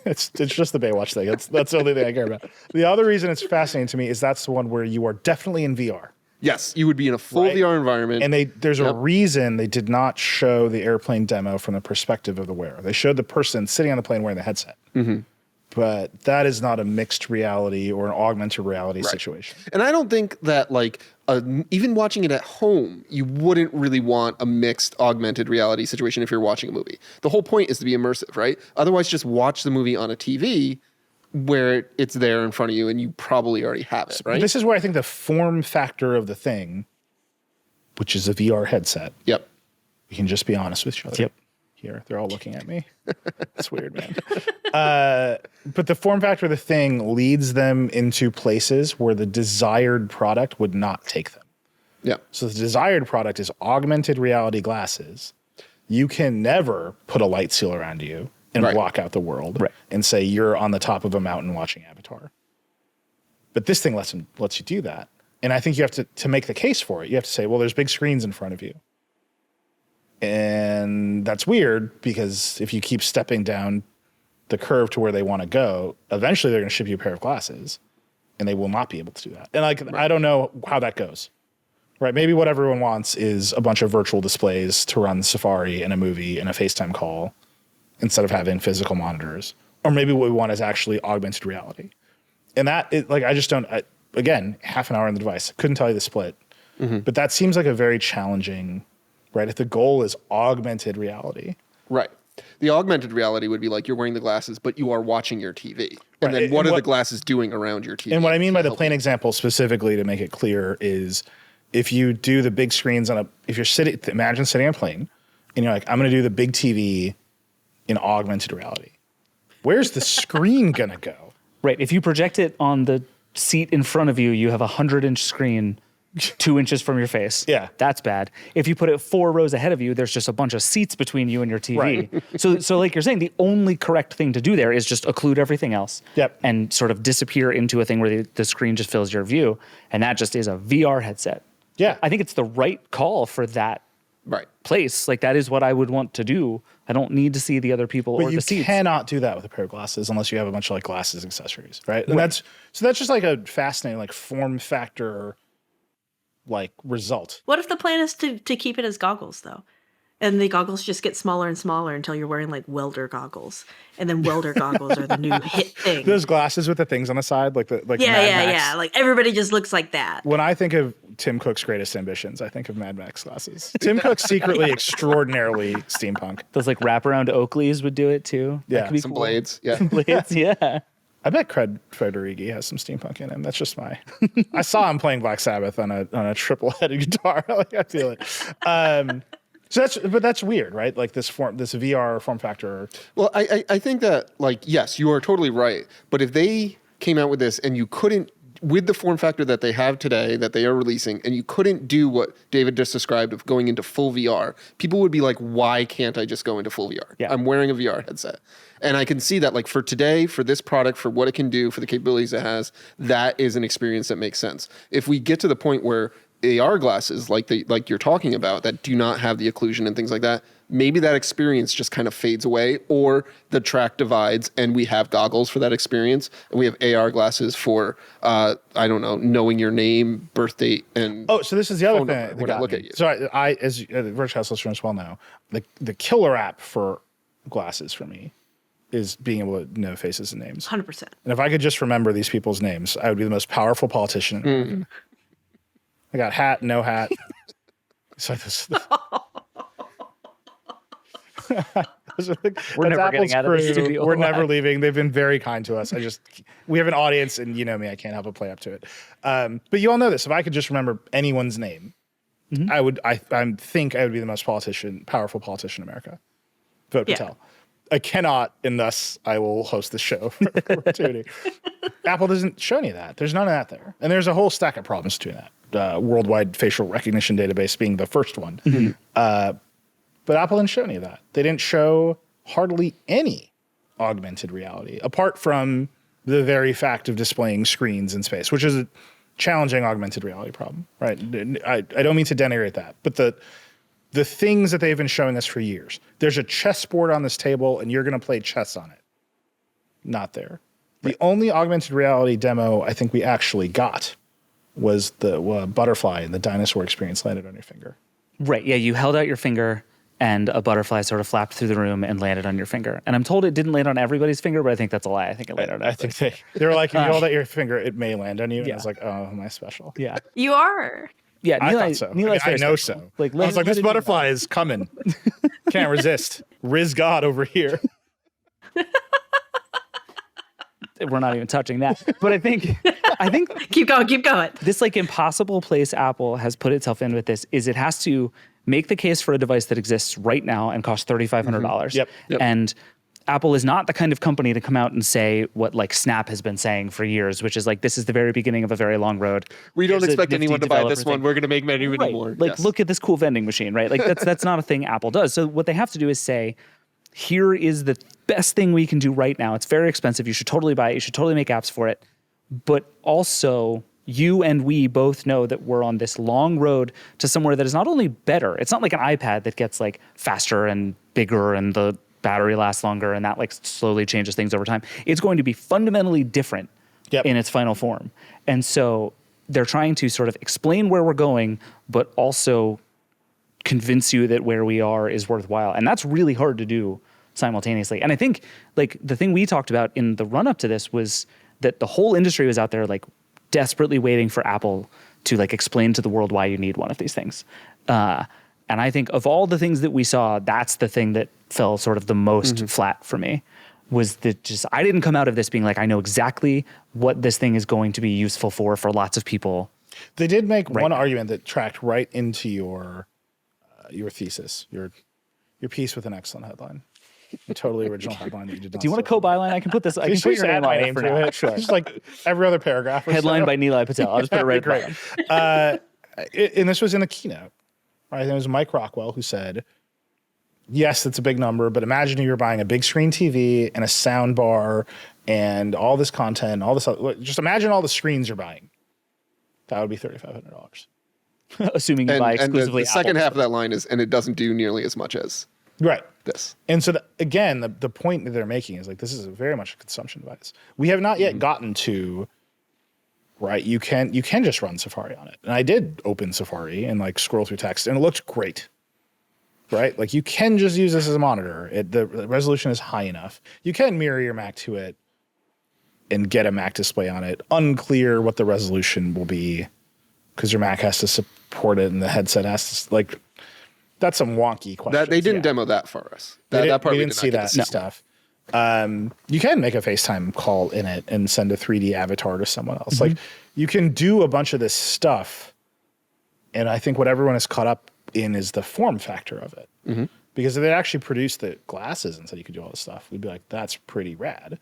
S1: it's just the Baywatch thing. That's the only thing I care about. The other reason it's fascinating to me is that's the one where you are definitely in VR.
S3: Yes, you would be in a full VR environment.
S1: And there's a reason they did not show the airplane demo from the perspective of the wearer. They showed the person sitting on the plane wearing the headset. Mm-hmm. But that is not a mixed reality or an augmented reality situation.
S3: And I don't think that like even watching it at home, you wouldn't really want a mixed augmented reality situation if you're watching a movie. The whole point is to be immersive, right? Otherwise, just watch the movie on a TV where it's there in front of you and you probably already have it, right?
S1: This is where I think the form factor of the thing, which is a VR headset.
S3: Yep.
S1: We can just be honest with each other.
S2: Yep.
S1: Here, they're all looking at me. It's weird, man. But the form factor of the thing leads them into places where the desired product would not take them.
S3: Yeah.
S1: So the desired product is augmented reality glasses. You can never put a light seal around you and block out the world and say you're on the top of a mountain watching Avatar. But this thing lets you do that. And I think you have to make the case for it. You have to say, well, there's big screens in front of you. And that's weird because if you keep stepping down the curve to where they want to go, eventually they're going to ship you a pair of glasses and they will not be able to do that. And I don't know how that goes. Right? Maybe what everyone wants is a bunch of virtual displays to run Safari and a movie and a FaceTime call instead of having physical monitors. Or maybe what we want is actually augmented reality. And that is like, I just don't, again, half an hour on the device. Couldn't tell you the split. Mm-hmm. But that seems like a very challenging, right? If the goal is augmented reality.
S3: Right. The augmented reality would be like you're wearing the glasses, but you are watching your TV. And then what are the glasses doing around your TV?
S1: And what I mean by the plane example specifically to make it clear is if you do the big screens if you're sitting, imagine sitting on a plane and you're like, I'm going to do the big TV in augmented reality. Where's the screen going to go?
S2: Right. If you project it on the seat in front of you, you have a 100-inch screen 2 inches from your face.
S1: Yeah.
S2: That's bad. If you put it 4 rows ahead of you, there's just a bunch of seats between you and your TV. Right. So like you're saying, the only correct thing to do there is just occlude everything else.
S1: Yep.
S2: And sort of disappear into a thing where the screen just fills your view. And that just is a VR headset.
S1: Yeah.
S2: I think it's the right call for that place. Like that is what I would want to do. I don't need to see the other people or the seats.
S1: You cannot do that with a pair of glasses unless you have a bunch of like glasses accessories, right? And that's just like a fascinating like form factor like result.
S4: What if the plan is to keep it as goggles though? And the goggles just get smaller and smaller until you're wearing like welder goggles. And then welder goggles are the new hit thing.
S1: Those glasses with the things on the side, like Mad Max.
S4: Yeah. Like everybody just looks like that.
S1: When I think of Tim Cook's greatest ambitions, I think of Mad Max glasses. Tim Cook's secretly extraordinarily steampunk.
S2: Those like wraparound Oakleys would do it too.
S1: Yeah.
S2: That could be
S3: some
S2: cool.
S3: blades. Yeah.
S2: Some blades, yeah.
S1: I bet Craig Federighi has some steampunk in him. That's just I saw him playing Black Sabbath on a triple-headed guitar. Like I feel it. So that's weird, right? Like this VR form factor.
S3: Well, I think that like, yes, you are totally right. But if they came out with this and you couldn't, with the form factor that they have today, that they are releasing, and you couldn't do what David just described of going into full VR, people would be like, why can't I just go into full VR?
S2: Yeah.
S3: I'm wearing a VR headset. And I can see that like for today, for this product, for what it can do, for the capabilities it has, that is an experience that makes sense. If we get to the point where AR glasses, like you're talking about, that do not have the occlusion and things like that, maybe that experience just kind of fades away, or the track divides and we have goggles for that experience, and we have AR glasses for, I don't know, knowing your name, birth date, and
S1: Oh, so this is the other
S3: phone
S1: thing
S3: number
S1: that
S3: when I
S1: got
S3: look
S1: me.
S3: at you.
S1: So I as the Vergecast listeners well know, the killer app for glasses for me is being able to know faces and names.
S4: 100%.
S1: And if I could just remember these people's names, I would be the most powerful politician in America. I got hat, no hat. So this,
S2: We're never getting out of this studio
S1: We're never
S2: alive.
S1: leaving. They've been very kind to us. We have an audience, and you know me, I can't help but play up to it. But you all know this. If I could just remember anyone's name, I think I would be the most powerful politician in America. Vote
S4: Yeah.
S1: Patel. I cannot, and thus I will host the show for perpetuity. Apple doesn't show any of that. There's none of that there. And there's a whole stack of problems doing that. Worldwide facial recognition database being the first one. But Apple didn't show any of that. They didn't show hardly any augmented reality, apart from the very fact of displaying screens in space, which is a challenging augmented reality problem, right? I don't mean to denigrate that, but the things that they've been showing us for years. There's a chessboard on this table, and you're going to play chess on it. Not there. The only augmented reality demo I think we actually got was the butterfly and the dinosaur experience landed on your finger.
S2: Right. Yeah. You held out your finger and a butterfly sort of flapped through the room and landed on your finger. And I'm told it didn't land on everybody's finger, but I think that's a lie. I think it landed on
S1: I
S2: everybody's.
S1: think they were like, if you hold out your finger, it may land on you. And
S2: Yeah.
S1: I was like, oh, am I special?
S2: Yeah.
S4: You are.
S2: Yeah.
S1: I
S2: Nilay,
S1: thought so.
S2: Nilay's
S1: I
S2: very
S1: know
S2: special.
S1: so.
S2: Like,
S1: I was like, this butterfly is coming. Can't resist. Riz God over here.
S2: We're not even touching that. But I think
S4: Keep going. Keep going.
S2: this like impossible place Apple has put itself in with this is it has to make the case for a device that exists right now and costs $3,500.
S1: Yep.
S2: And Apple is not the kind of company to come out and say what like Snap has been saying for years, which is like, this is the very beginning of a very long road.
S3: We don't
S2: Here's a
S3: expect
S2: nifty
S3: anyone to buy this
S2: developer
S3: one.
S2: thing.
S3: We're going to make many
S2: Right.
S3: more.
S2: Like,
S3: Yes.
S2: look at this cool vending machine, right? Like that's not a thing Apple does. So what they have to do is say, here is the best thing we can do right now. It's very expensive. You should totally buy it. You should totally make apps for it. But also, you and we both know that we're on this long road to somewhere that is not only better. It's not like an iPad that gets like faster and bigger and the battery lasts longer and that like slowly changes things over time. It's going to be fundamentally different
S1: Yep.
S2: in its final form. And so they're trying to sort of explain where we're going, but also convince you that where we are is worthwhile. And that's really hard to do simultaneously. And I think like the thing we talked about in the run up to this was that the whole industry was out there like desperately waiting for Apple to like explain to the world why you need one of these things. And I think of all the things that we saw, that's the thing that fell sort of the most flat for me was that just, I didn't come out of this being like, I know exactly what this thing is going to be useful for lots of people.
S1: They did make one argument that tracked right into your thesis, your piece with an excellent headline. A totally original headline that you did not.
S2: Do you want a co-byline? I can put this, I can put your name on it for now. Sure.
S1: Just like every other paragraph. Or
S2: Headline
S1: so.
S2: by Nilay Patel. I'll just put it right
S1: Great.
S2: above.
S1: And this was in a keynote. Right? And it was Mike Rockwell who said, yes, it's a big number, but imagine you're buying a big screen TV and a sound bar and all this content, all this. Just imagine all the screens you're buying. That would be $3,500.
S2: Assuming you buy
S3: And
S2: exclusively
S3: the second
S2: Apple.
S3: half of that line is, and it doesn't do nearly as much as
S1: Right.
S3: this.
S1: And so, again, the point that they're making is like, this is very much a consumption device. We have not yet gotten to, right, you can just run Safari on it. And I did open Safari and like scroll through text and it looked great, right? Like you can just use this as a monitor. The resolution is high enough. You can mirror your Mac to it and get a Mac display on it. Unclear what the resolution will be because your Mac has to support it and the headset has to, like, that's some wonky questions.
S3: That they didn't
S1: Yeah.
S3: demo that for us.
S1: We
S3: That part
S1: we
S3: we
S1: didn't
S3: did not
S1: see
S3: get
S1: that
S3: to see.
S1: stuff. You can make a FaceTime call in it and send a 3D avatar to someone else. Like you can do a bunch of this stuff. And I think what everyone is caught up in is the form factor of it. Because if they actually produced the glasses and said you could do all this stuff, we'd be like, that's pretty rad.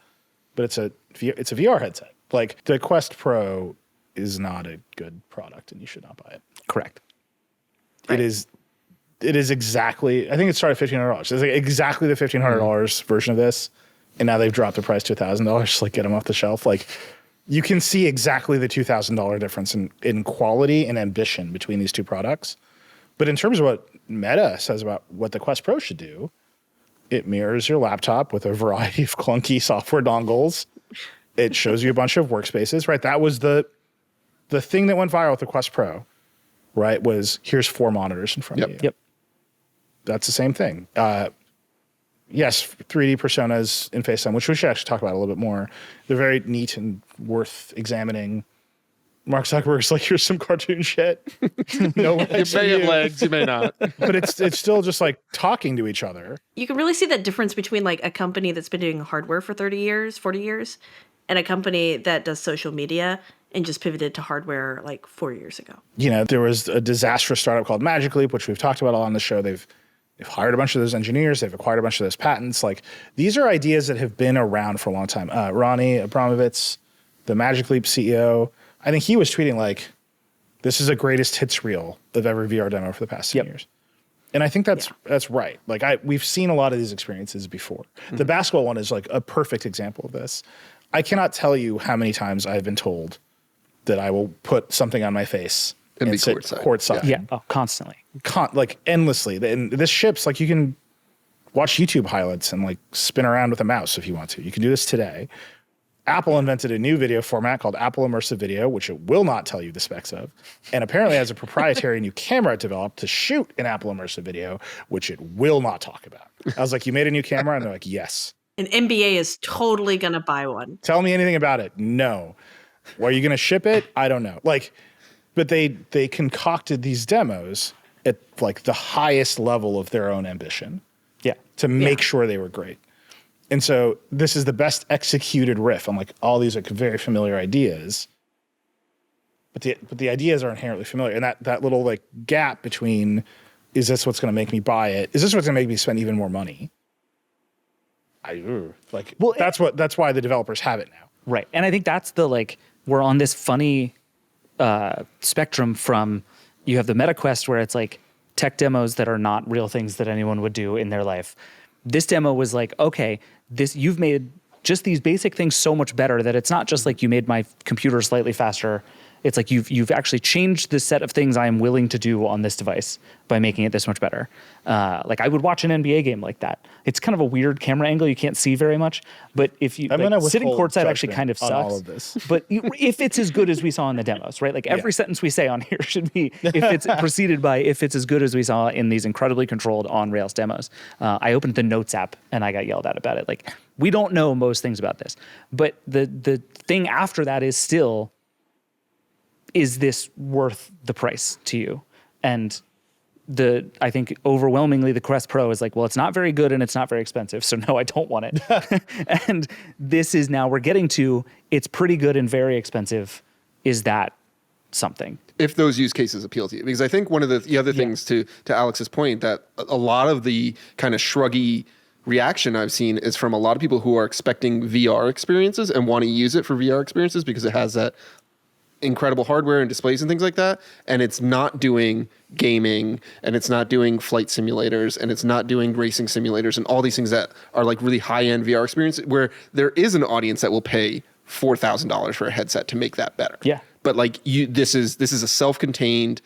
S1: But it's a VR headset. Like the Quest Pro is not a good product and you should not buy it.
S2: Correct.
S1: It is exactly, I think it started at $1,500. It's like exactly the $1,500 version of this. And now they've dropped the price to $1,000, like get them off the shelf. Like you can see exactly the $2,000 difference in quality and ambition between these two products. But in terms of what Meta says about what the Quest Pro should do, it mirrors your laptop with a variety of clunky software dongles. It shows you a bunch of workspaces, right? That was the thing that went viral with the Quest Pro, right? Was here's 4 monitors in front of you.
S2: Yep.
S1: That's the same thing. Yes, 3D personas in FaceTime, which we should actually talk about a little bit more. They're very neat and worth examining. Mark Zuckerberg's like, here's some cartoon shit. No legs.
S3: You may have legs, you may not.
S1: But it's still just like talking to each other.
S4: You can really see that difference between like a company that's been doing hardware for 30 years, 40 years, and a company that does social media and just pivoted to hardware like 4 years ago.
S1: You know, there was a disastrous startup called Magic Leap, which we've talked about a lot on the show. They've hired a bunch of those engineers. They've acquired a bunch of those patents. Like, these are ideas that have been around for a long time. Ronnie Abramovitz, the Magic Leap CEO, I think he was tweeting like, this is a greatest hits reel of every VR demo for the past 10 years. And I think that's right. Like, we've seen a lot of these experiences before. The basketball one is like a perfect example of this. I cannot tell you how many times I've been told that I will put something on my face and
S3: be
S1: sit courtside.
S2: Yeah. Oh, constantly.
S1: Like endlessly. And this ships, like, you can watch YouTube highlights and like spin around with a mouse if you want to. You can do this today. Apple invented a new video format called Apple Immersive Video, which it will not tell you the specs of, and apparently has a proprietary new camera it developed to shoot an Apple Immersive Video, which it will not talk about. I was like, you made a new camera? And they're like, yes.
S4: And NBA is totally going to buy one.
S1: Tell me anything about it. No. Well, are you going to ship it? I don't know. Like, but they concocted these demos at like the highest level of their own ambition.
S2: Yeah.
S1: To make sure they were great. And so this is the best executed riff on like all these like very familiar ideas. But the ideas are inherently familiar. And that little like gap between, is this what's going to make me buy it? Is this what's going to make me spend even more money? That's why the developers have it now.
S2: Right. And I think that's the, like, we're on this funny spectrum from, you have the MetaQuest where it's like tech demos that are not real things that anyone would do in their life. This demo was like, okay, you've made just these basic things so much better that it's not just like you made my computer slightly faster. It's like you've actually changed the set of things I am willing to do on this device by making it this much better. Like, I would watch an NBA game like that. It's kind of a weird camera angle. You can't see very much. But if you sitting courtside actually kind of sucks.
S1: All of this.
S2: But if it's as good as we saw in the demos, right? Like, every sentence we say on here should be if it's preceded by if it's as good as we saw in these incredibly controlled on-rails demos. I opened the Notes app and I got yelled at about it. Like, we don't know most things about this. But the thing after that is still, is this worth the price to you? And I think overwhelmingly the Quest Pro is like, well, it's not very good and it's not very expensive, so no, I don't want it. And this is now we're getting to, it's pretty good and very expensive. Is that something?
S3: If those use cases appeal to you. Because I think one of the other things to Alex's point, that a lot of the kind of shruggy reaction I've seen is from a lot of people who are expecting VR experiences and want to use it for VR experiences because it has that incredible hardware and displays and things like that, and it's not doing gaming, and it's not doing flight simulators, and it's not doing racing simulators, and all these things that are like really high-end VR experience where there is an audience that will pay $4,000 for a headset to make that better.
S2: Yeah.
S3: But like this is a self-contained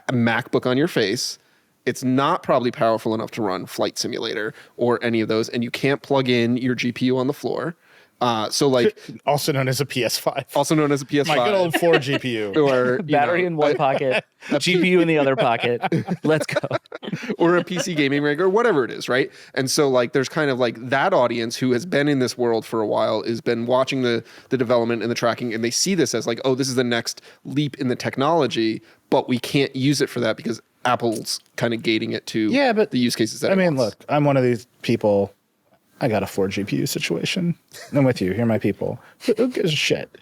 S3: MacBook on your face. It's not probably powerful enough to run Flight Simulator or any of those, and you can't plug in your GPU on the floor. So like
S1: also known as a PS5.
S3: Also known as a PS5.
S1: My good old 4 GPU.
S3: Or
S2: battery in one pocket, GPU in the other pocket. Let's go.
S3: Or a PC gaming rig or whatever it is, right? And so like there's kind of like that audience who has been in this world for a while, has been watching the development and the tracking, and they see this as like, oh, this is the next leap in the technology, but we can't use it for that because Apple's kind of gating it to the use cases that
S1: look, I'm one of these people. I got a 4 GPU situation. I'm with you. Here are my people. Who gives a shit?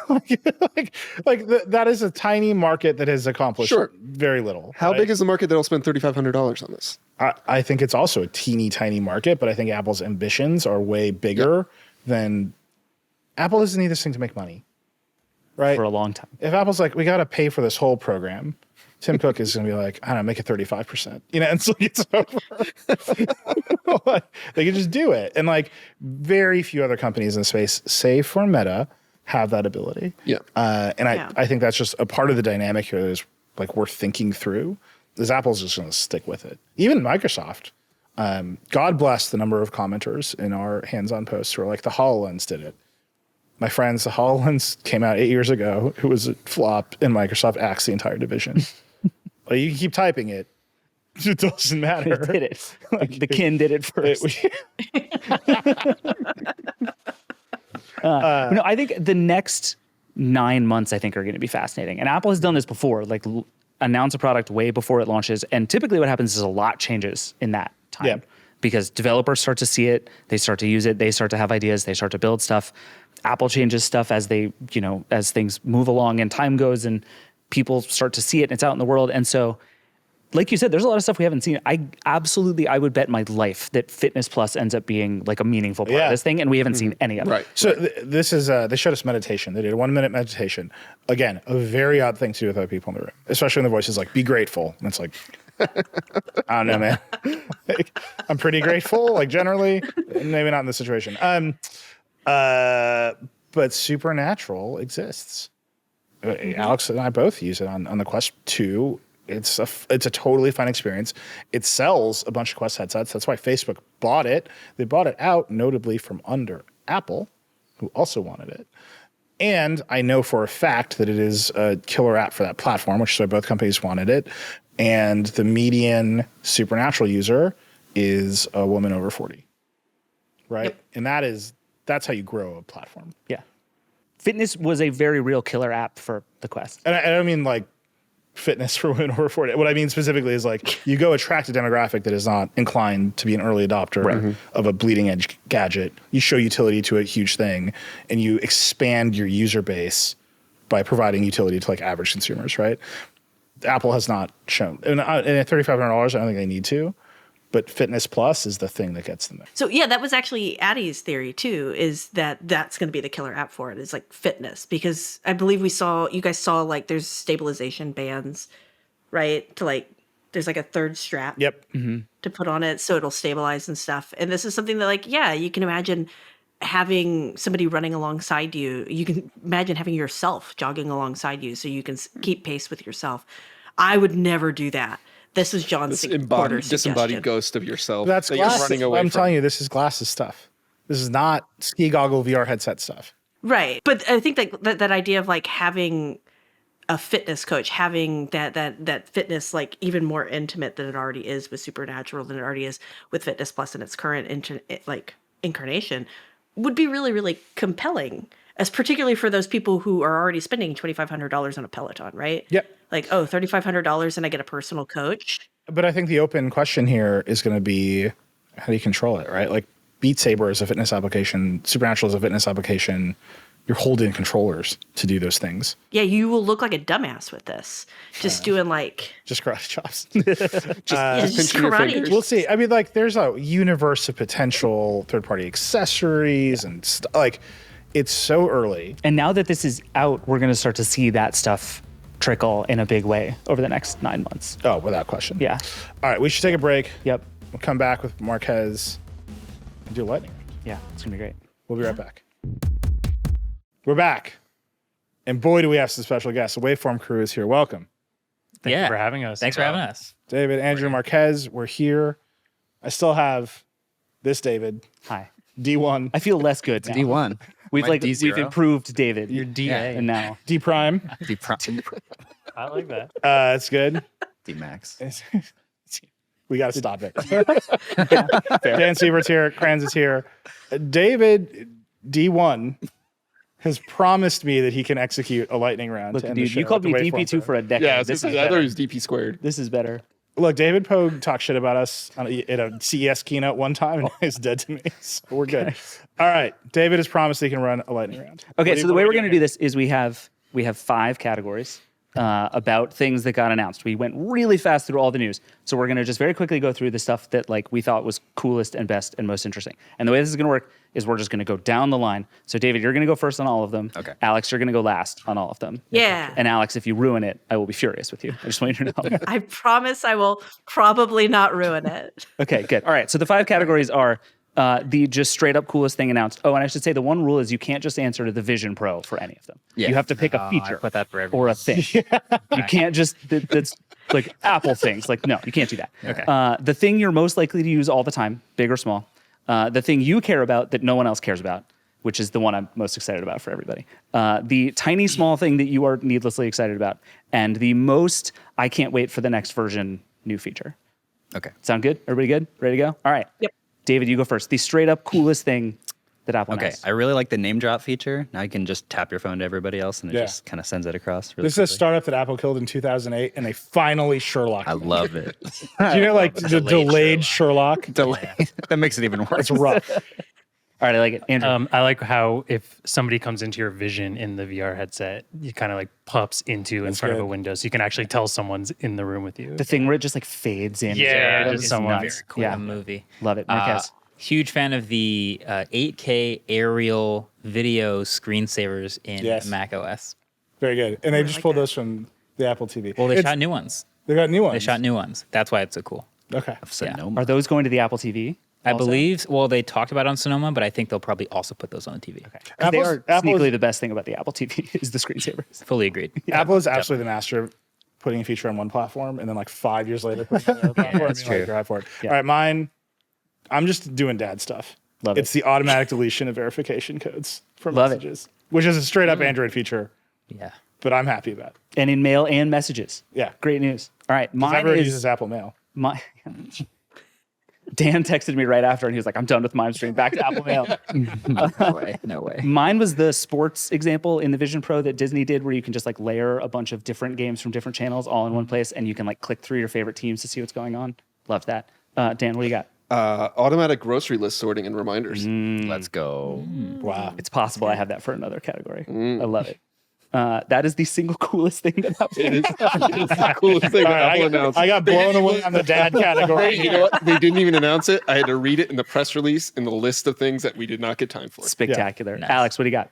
S1: That is a tiny market that has accomplished very little.
S3: How big is the market that'll spend $3,500 on this?
S1: I think it's also a teeny tiny market, but I think Apple's ambitions are way bigger than Apple doesn't need this thing to make money, right?
S2: For a long time.
S1: If Apple's like, we got to pay for this whole program, Tim Cook is going to be like, I don't know, make it 35%. You know, and so it's over. They can just do it. And like very few other companies in the space, save for Meta, have that ability.
S3: Yeah.
S1: I think that's just a part of the dynamic here that is like worth thinking through. is Apple's just going to stick with it. Even Microsoft. God bless the number of commenters in our hands-on posts who are like, the HoloLens did it. My friends, the HoloLens came out 8 years ago. It was a flop, and Microsoft axed the entire division. Like, you can keep typing it. It doesn't matter.
S2: It did it. Like, the kin did it first. No, I think the next 9 months, I think, are going to be fascinating. And Apple has done this before, like announce a product way before it launches. And typically what happens is a lot changes in that time.
S1: Yeah.
S2: Because developers start to see it, they start to use it, they start to have ideas, they start to build stuff. Apple changes stuff as they, as things move along and time goes and people start to see it and it's out in the world. And so, like you said, there's a lot of stuff we haven't seen. I would bet my life that Fitness Plus ends up being like a meaningful part of this thing, and we haven't seen any of it.
S3: Right.
S1: So this is, they showed us meditation. They did a 1 minute meditation. Again, a very odd thing to do with other people in the room, especially when the voice is like, be grateful. And it's like, I don't know, man. Like, I'm pretty grateful, like generally, maybe not in this situation. But Supernatural exists. Alex and I both use it on the Quest 2. It's a totally fun experience. It sells a bunch of Quest headsets. That's why Facebook bought it. They bought it out notably from under Apple, who also wanted it. And I know for a fact that it is a killer app for that platform, which is why both companies wanted it. And the median Supernatural user is a woman over 40, right?
S4: Yep.
S1: And that's how you grow a platform.
S2: Yeah. Fitness was a very real killer app for the Quest.
S1: And I don't mean like fitness for women over 40. What I mean specifically is like you go attract a demographic that is not inclined to be an early adopter of a bleeding edge gadget. You show utility to a huge thing and you expand your user base by providing utility to like average consumers, right? Apple has not shown, and at $3,500, I don't think they need to, but Fitness Plus is the thing that gets them there.
S4: So yeah, that was actually Addie's theory too, is that that's going to be the killer app for it, is like fitness, because I believe you guys saw like there's stabilization bands, right? To like, there's like a third strap to put on it so it'll stabilize and stuff. And this is something that like, yeah, you can imagine having somebody running alongside you. You can imagine having yourself jogging alongside you so you can keep pace with yourself. I would never do that. This was John's
S3: disembodied ghost of yourself.
S1: That's
S3: that
S1: glasses.
S3: You're running away
S1: I'm
S3: from.
S1: telling you, this is glasses stuff. This is not ski goggle VR headset stuff.
S4: Right. But I think that idea of like having a fitness coach, having that fitness like even more intimate than it already is with Supernatural, than it already is with Fitness Plus in its current incarnation, would be really, really compelling, as particularly for those people who are already spending $2,500 on a Peloton, right?
S1: Yep.
S4: Like, oh, $3,500 and I get a personal coach.
S1: But I think the open question here is going to be, how do you control it, right? Like Beat Saber is a fitness application. Supernatural is a fitness application. You're holding controllers to do those things.
S4: Yeah, you will look like a dumbass with this. Just doing like...
S1: Just karate chops.
S3: Just pinching your
S4: karate.
S3: fingers.
S1: We'll see. I mean, like, there's a universe of potential third-party accessories and like, it's so early.
S2: And now that this is out, we're going to start to see that stuff trickle in a big way over the next 9 months.
S1: Oh, without question.
S2: Yeah.
S1: All right, we should take a break.
S2: Yep.
S1: We'll come back with Marques and do a lightning round.
S2: Yeah, it's going to be great.
S1: We'll be right back. We're back. And boy, do we have some special guests. The Waveform crew is here. Welcome.
S5: Thank you for having us. Thanks for having us.
S1: David, Andrew, Marques, we're here. I still have this David,
S2: Hi.
S1: D1.
S2: I feel less good now.
S6: D1.
S2: We've
S6: Mine D0.
S2: we've improved David.
S5: You're DA.
S2: And now
S1: D Prime.
S6: D prime.
S5: I like that.
S1: It's good.
S6: D max.
S1: We got to stop it. Dan Seifert's here. Cranz is here. David, D1, has promised me that he can execute a lightning round.
S2: look,
S1: to end the
S2: dude, you
S1: show
S2: called
S1: at
S2: me
S1: the Waveform
S2: DP2
S1: crew.
S2: for a decade.
S3: Yeah,
S2: this is
S3: I thought
S2: better.
S3: it was DP squared.
S2: This is better.
S1: Look, David Pogue talked shit about us at a CES keynote one time, and he's dead to me. So we're good. All right, David has promised he can run a lightning round.
S2: Okay, so the way we're going to
S1: do
S2: do this is we have 5 categories about things that got announced. We went really fast through all the news, so we're going to just very quickly go through the stuff that like we thought was coolest and best and most interesting. And the way this is going to work is we're just going to go down the line. So David, you're going to go first on all of them.
S6: Okay.
S2: Alex, you're going to go last on all of them.
S4: Yeah.
S2: And Alex, if you ruin it, I will be furious with you. I just want you to know.
S4: I promise I will probably not ruin it.
S2: Okay, good. All right, so the 5 categories are the just straight up coolest thing announced. Oh, and I should say the one rule is you can't just answer to the Vision Pro for any of them.
S6: Yeah.
S2: You have to pick a
S5: I
S2: feature
S5: put that for everyone.
S2: or a thing. You can't just, that's like Apple things. Like, no, you can't do that.
S5: Okay.
S2: The thing you're most likely to use all the time, big or small. The thing you care about that no one else cares about, which is the one I'm most excited about for everybody. The tiny, small thing that you are needlessly excited about. And the most, I can't wait for the next version new feature.
S6: Okay.
S2: Sound good? Everybody good? Ready to go? All right.
S4: Yep.
S2: David, you go first. The straight up coolest thing that Apple
S6: Okay,
S2: has.
S6: I really like the name drop feature. Now you can just tap your phone to everybody else, and it
S1: Yeah.
S6: just kind of sends it across. Really
S1: This is a
S6: quickly.
S1: startup that Apple killed in 2008, and they finally Sherlock.
S6: I love it.
S1: Do you know, like the delayed Sherlock?
S6: Delay. That makes it even worse.
S1: It's rough.
S2: All right, I like it. Andrew.
S5: I like how if somebody comes into your vision in the VR headset, you kind of like pops into in front of
S1: good.
S5: a window, so you can actually tell someone's in the room with you.
S2: the thing where it just like fades in.
S5: Yeah,
S2: That
S5: just
S2: is
S5: someone-
S2: nuts.
S7: Cool
S2: Yeah,
S7: movie.
S2: love it. Marques.
S7: Huge fan of the 8K aerial video screensavers in
S1: Yes.
S7: Mac OS.
S1: Very good. And they just pulled those from the Apple TV.
S7: Well, they
S1: It's-
S7: shot new ones.
S1: They got new ones.
S7: They shot new ones. That's why it's so cool.
S1: Okay.
S6: Sonoma.
S2: Are those going to the Apple TV?
S7: I
S2: also?
S7: believe. Well, they talked about it on Sonoma, but I think they'll probably also put those on the TV. Okay.
S2: 'Cause they
S1: Apple's-
S2: are
S1: Apple's-
S2: sneakily the best thing about the Apple TV is the screensavers.
S7: Fully agreed.
S1: Apple is absolutely the master of putting a feature on one platform and then like 5 years later putting it on another platform.
S7: that's
S1: and being like,
S7: true.
S1: "Drive for it."
S2: Yeah.
S1: All right, mine. I'm just doing dad stuff.
S2: Love
S1: It's the automatic deletion of verification codes from
S2: Love it.
S1: messages, which is a straight up Android feature,
S7: Yeah.
S1: but I'm happy about it.
S2: And in mail and messages.
S1: Yeah.
S2: Great news. All right,
S1: Because
S2: mine
S1: everyone
S2: is
S1: uses Apple Mail.
S2: my. Dan texted me right after, and he was like, "I'm done with Mime Stream. Back to Apple Mail."
S7: No way. No way.
S2: Mine was the sports example in the Vision Pro that Disney did, where you can just like layer a bunch of different games from different channels all in one place, and you can like click through your favorite teams to see what's going on. Loved that. Dan, what do you got?
S3: Automatic grocery list sorting and reminders.
S6: Let's go.
S1: Wow.
S2: It's possible I have that for another category. I love it. That is the single coolest thing that Apple.
S3: It is the coolest thing
S1: All
S3: that
S1: right,
S3: Apple announced.
S1: I got blown away on the dad category.
S3: You know what? They didn't even announce it. I had to read it in the press release in the list of things that we did not get time for.
S2: Spectacular.
S7: Nice.
S2: Alex, what do you got?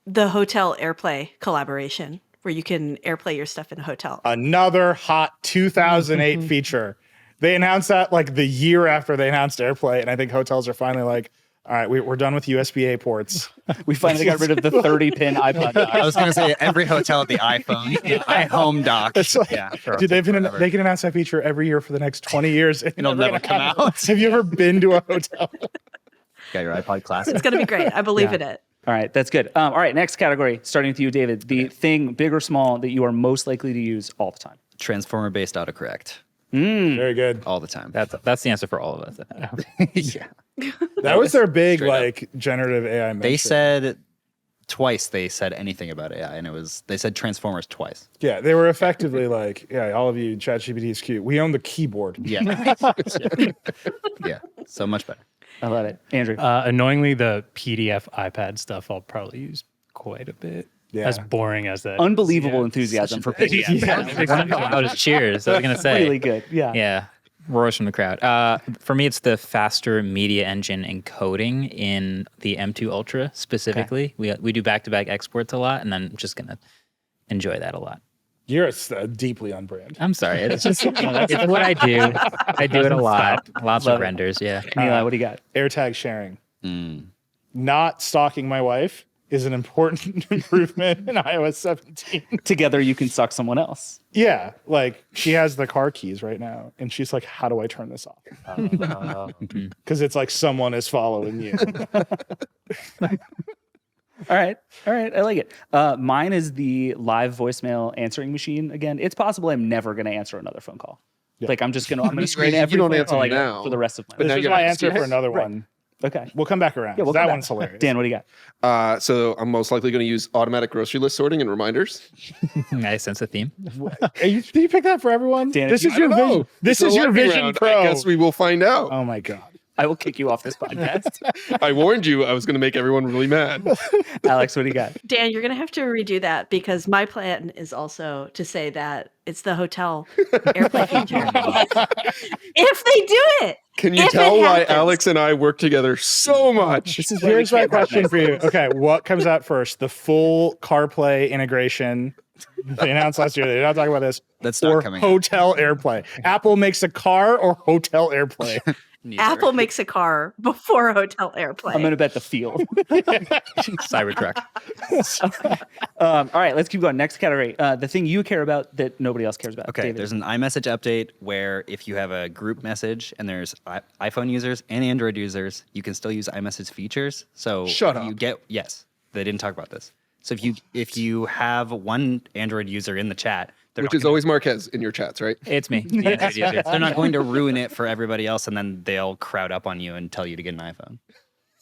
S4: The hotel AirPlay collaboration, where you can AirPlay your stuff in a hotel.
S1: Another hot 2008 feature. They announced that like the year after they announced AirPlay, and I think hotels are finally like, all right, we're done with USB-A ports.
S2: We finally got rid of the 30-pin iPod dock.
S6: I was going to say every hotel with the iPhone, iHome dock.
S1: It's like,
S6: Yeah, sure.
S1: dude, they can announce that feature every year for the next 20 years. and
S6: It'll never come
S1: happen.
S6: out.
S1: Have you ever been to a hotel?
S6: Got your iPod Classic.
S4: It's going to be great. I believe
S2: Yeah.
S4: in it.
S2: All right, that's good. All right, next category, starting with you, David. The thing, big or small, that you are most likely to use all the time.
S6: Transformer-based autocorrect.
S1: Very good.
S6: All the time.
S7: That's the answer for all of us.
S6: Yeah.
S1: That was their big
S3: Straight up.
S1: like generative AI.
S6: They
S1: mention.
S6: said twice they said anything about AI, and they said Transformers twice.
S1: Yeah, they were effectively like, yeah, all of you, ChatGPT is cute. We own the keyboard.
S6: Yeah. Yeah. So much better.
S2: I love it. Andrew.
S5: Annoyingly, the PDF iPad stuff I'll probably use quite a bit.
S1: Yeah.
S5: As boring as that.
S2: Unbelievable enthusiasm for pictures.
S7: Oh, cheers. I was gonna say.
S2: Really good. Yeah.
S7: Yeah. Roars from the crowd. For me, it's the faster media engine encoding in the M2 Ultra specifically. We do back-to-back exports a lot, and I'm just gonna enjoy that a lot.
S1: You're deeply on brand.
S7: I'm sorry. It's just it's what I do. I do it a lot. Lots
S2: Love
S7: of
S2: it.
S7: renders. Yeah.
S2: Nilay, what do you got?
S1: AirTag sharing. Not stalking my wife is an important improvement in iOS 17.
S2: Together, you can suck someone else.
S1: Yeah, like she has the car keys right now, and she's like, "How do I turn this off?" Because it's like someone is following you.
S2: All right. I like it. Mine is the live voicemail answering machine. Again, it's possible I'm never going to answer another phone call. Like I'm going to screen every
S3: don't
S2: phone
S3: answer
S2: call I get
S3: now.
S2: for the rest of my
S3: But
S2: life.
S1: This
S3: now
S1: is
S3: you
S1: my
S3: have
S1: answer for
S3: excuses.
S1: another one.
S2: Okay.
S1: We'll come back around.
S2: Yeah, we'll
S1: that
S2: come
S1: one's
S2: back.
S1: hilarious.
S2: Dan, what do you got?
S3: So I'm most likely going to use automatic grocery list sorting and reminders.
S7: I sense a theme.
S1: Did you pick that for everyone?
S2: Dan,
S1: this
S2: if
S1: is
S2: you-
S1: your
S3: I don't
S1: vision.
S3: know.
S1: This
S3: It's
S1: is
S3: a
S1: your
S3: lightning
S1: Vision
S3: round.
S1: Pro.
S3: I guess we will find out.
S1: Oh my god.
S2: I will kick you off this podcast.
S3: I warned you I was going to make everyone really mad.
S2: Alex, what do you got?
S4: Dan, you're going to have to redo that because my plan is also to say that it's the hotel AirPlay feature. If they do it.
S3: Can you
S4: If
S3: tell
S4: it
S3: why
S4: happens.
S3: Alex and I work together so much?
S1: Here's my question for you. Okay, what comes out first? The full CarPlay integration they announced last year. They're not talking about this.
S6: That's not
S1: or
S6: coming out.
S1: hotel AirPlay. Apple makes a car or hotel AirPlay.
S4: Apple makes a car before hotel airplane.
S2: I'm gonna bet the field.
S7: Cybertruck.
S2: All right, let's keep going. Next category. The thing you care about that nobody else cares about.
S6: Okay,
S2: David.
S6: there's an iMessage update where if you have a group message and there's iPhone users and Android users, you can still use iMessage features. So
S1: Shut
S6: you
S1: up.
S6: get they didn't talk about this. So if you have one Android user in the chat,
S3: Which is always Marques in your chats, right?
S7: It's me.
S6: they're not going to ruin it for everybody else, and then they'll crowd up on you and tell you to get an iPhone.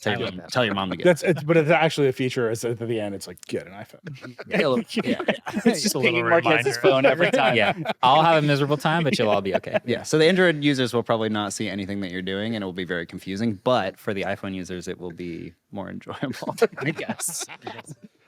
S6: Tell your mom to get it.
S1: But it's actually a feature. It's at the end. It's like get an iPhone.
S2: It's just
S5: a little
S2: pinging Marquez's
S5: reminder.
S2: phone every time.
S7: Yeah, I'll have a miserable time, but you'll all be okay.
S6: Yeah, so the Android users will probably not see anything that you're doing, and it will be very confusing. But for the iPhone users, it will be more enjoyable.
S2: I guess.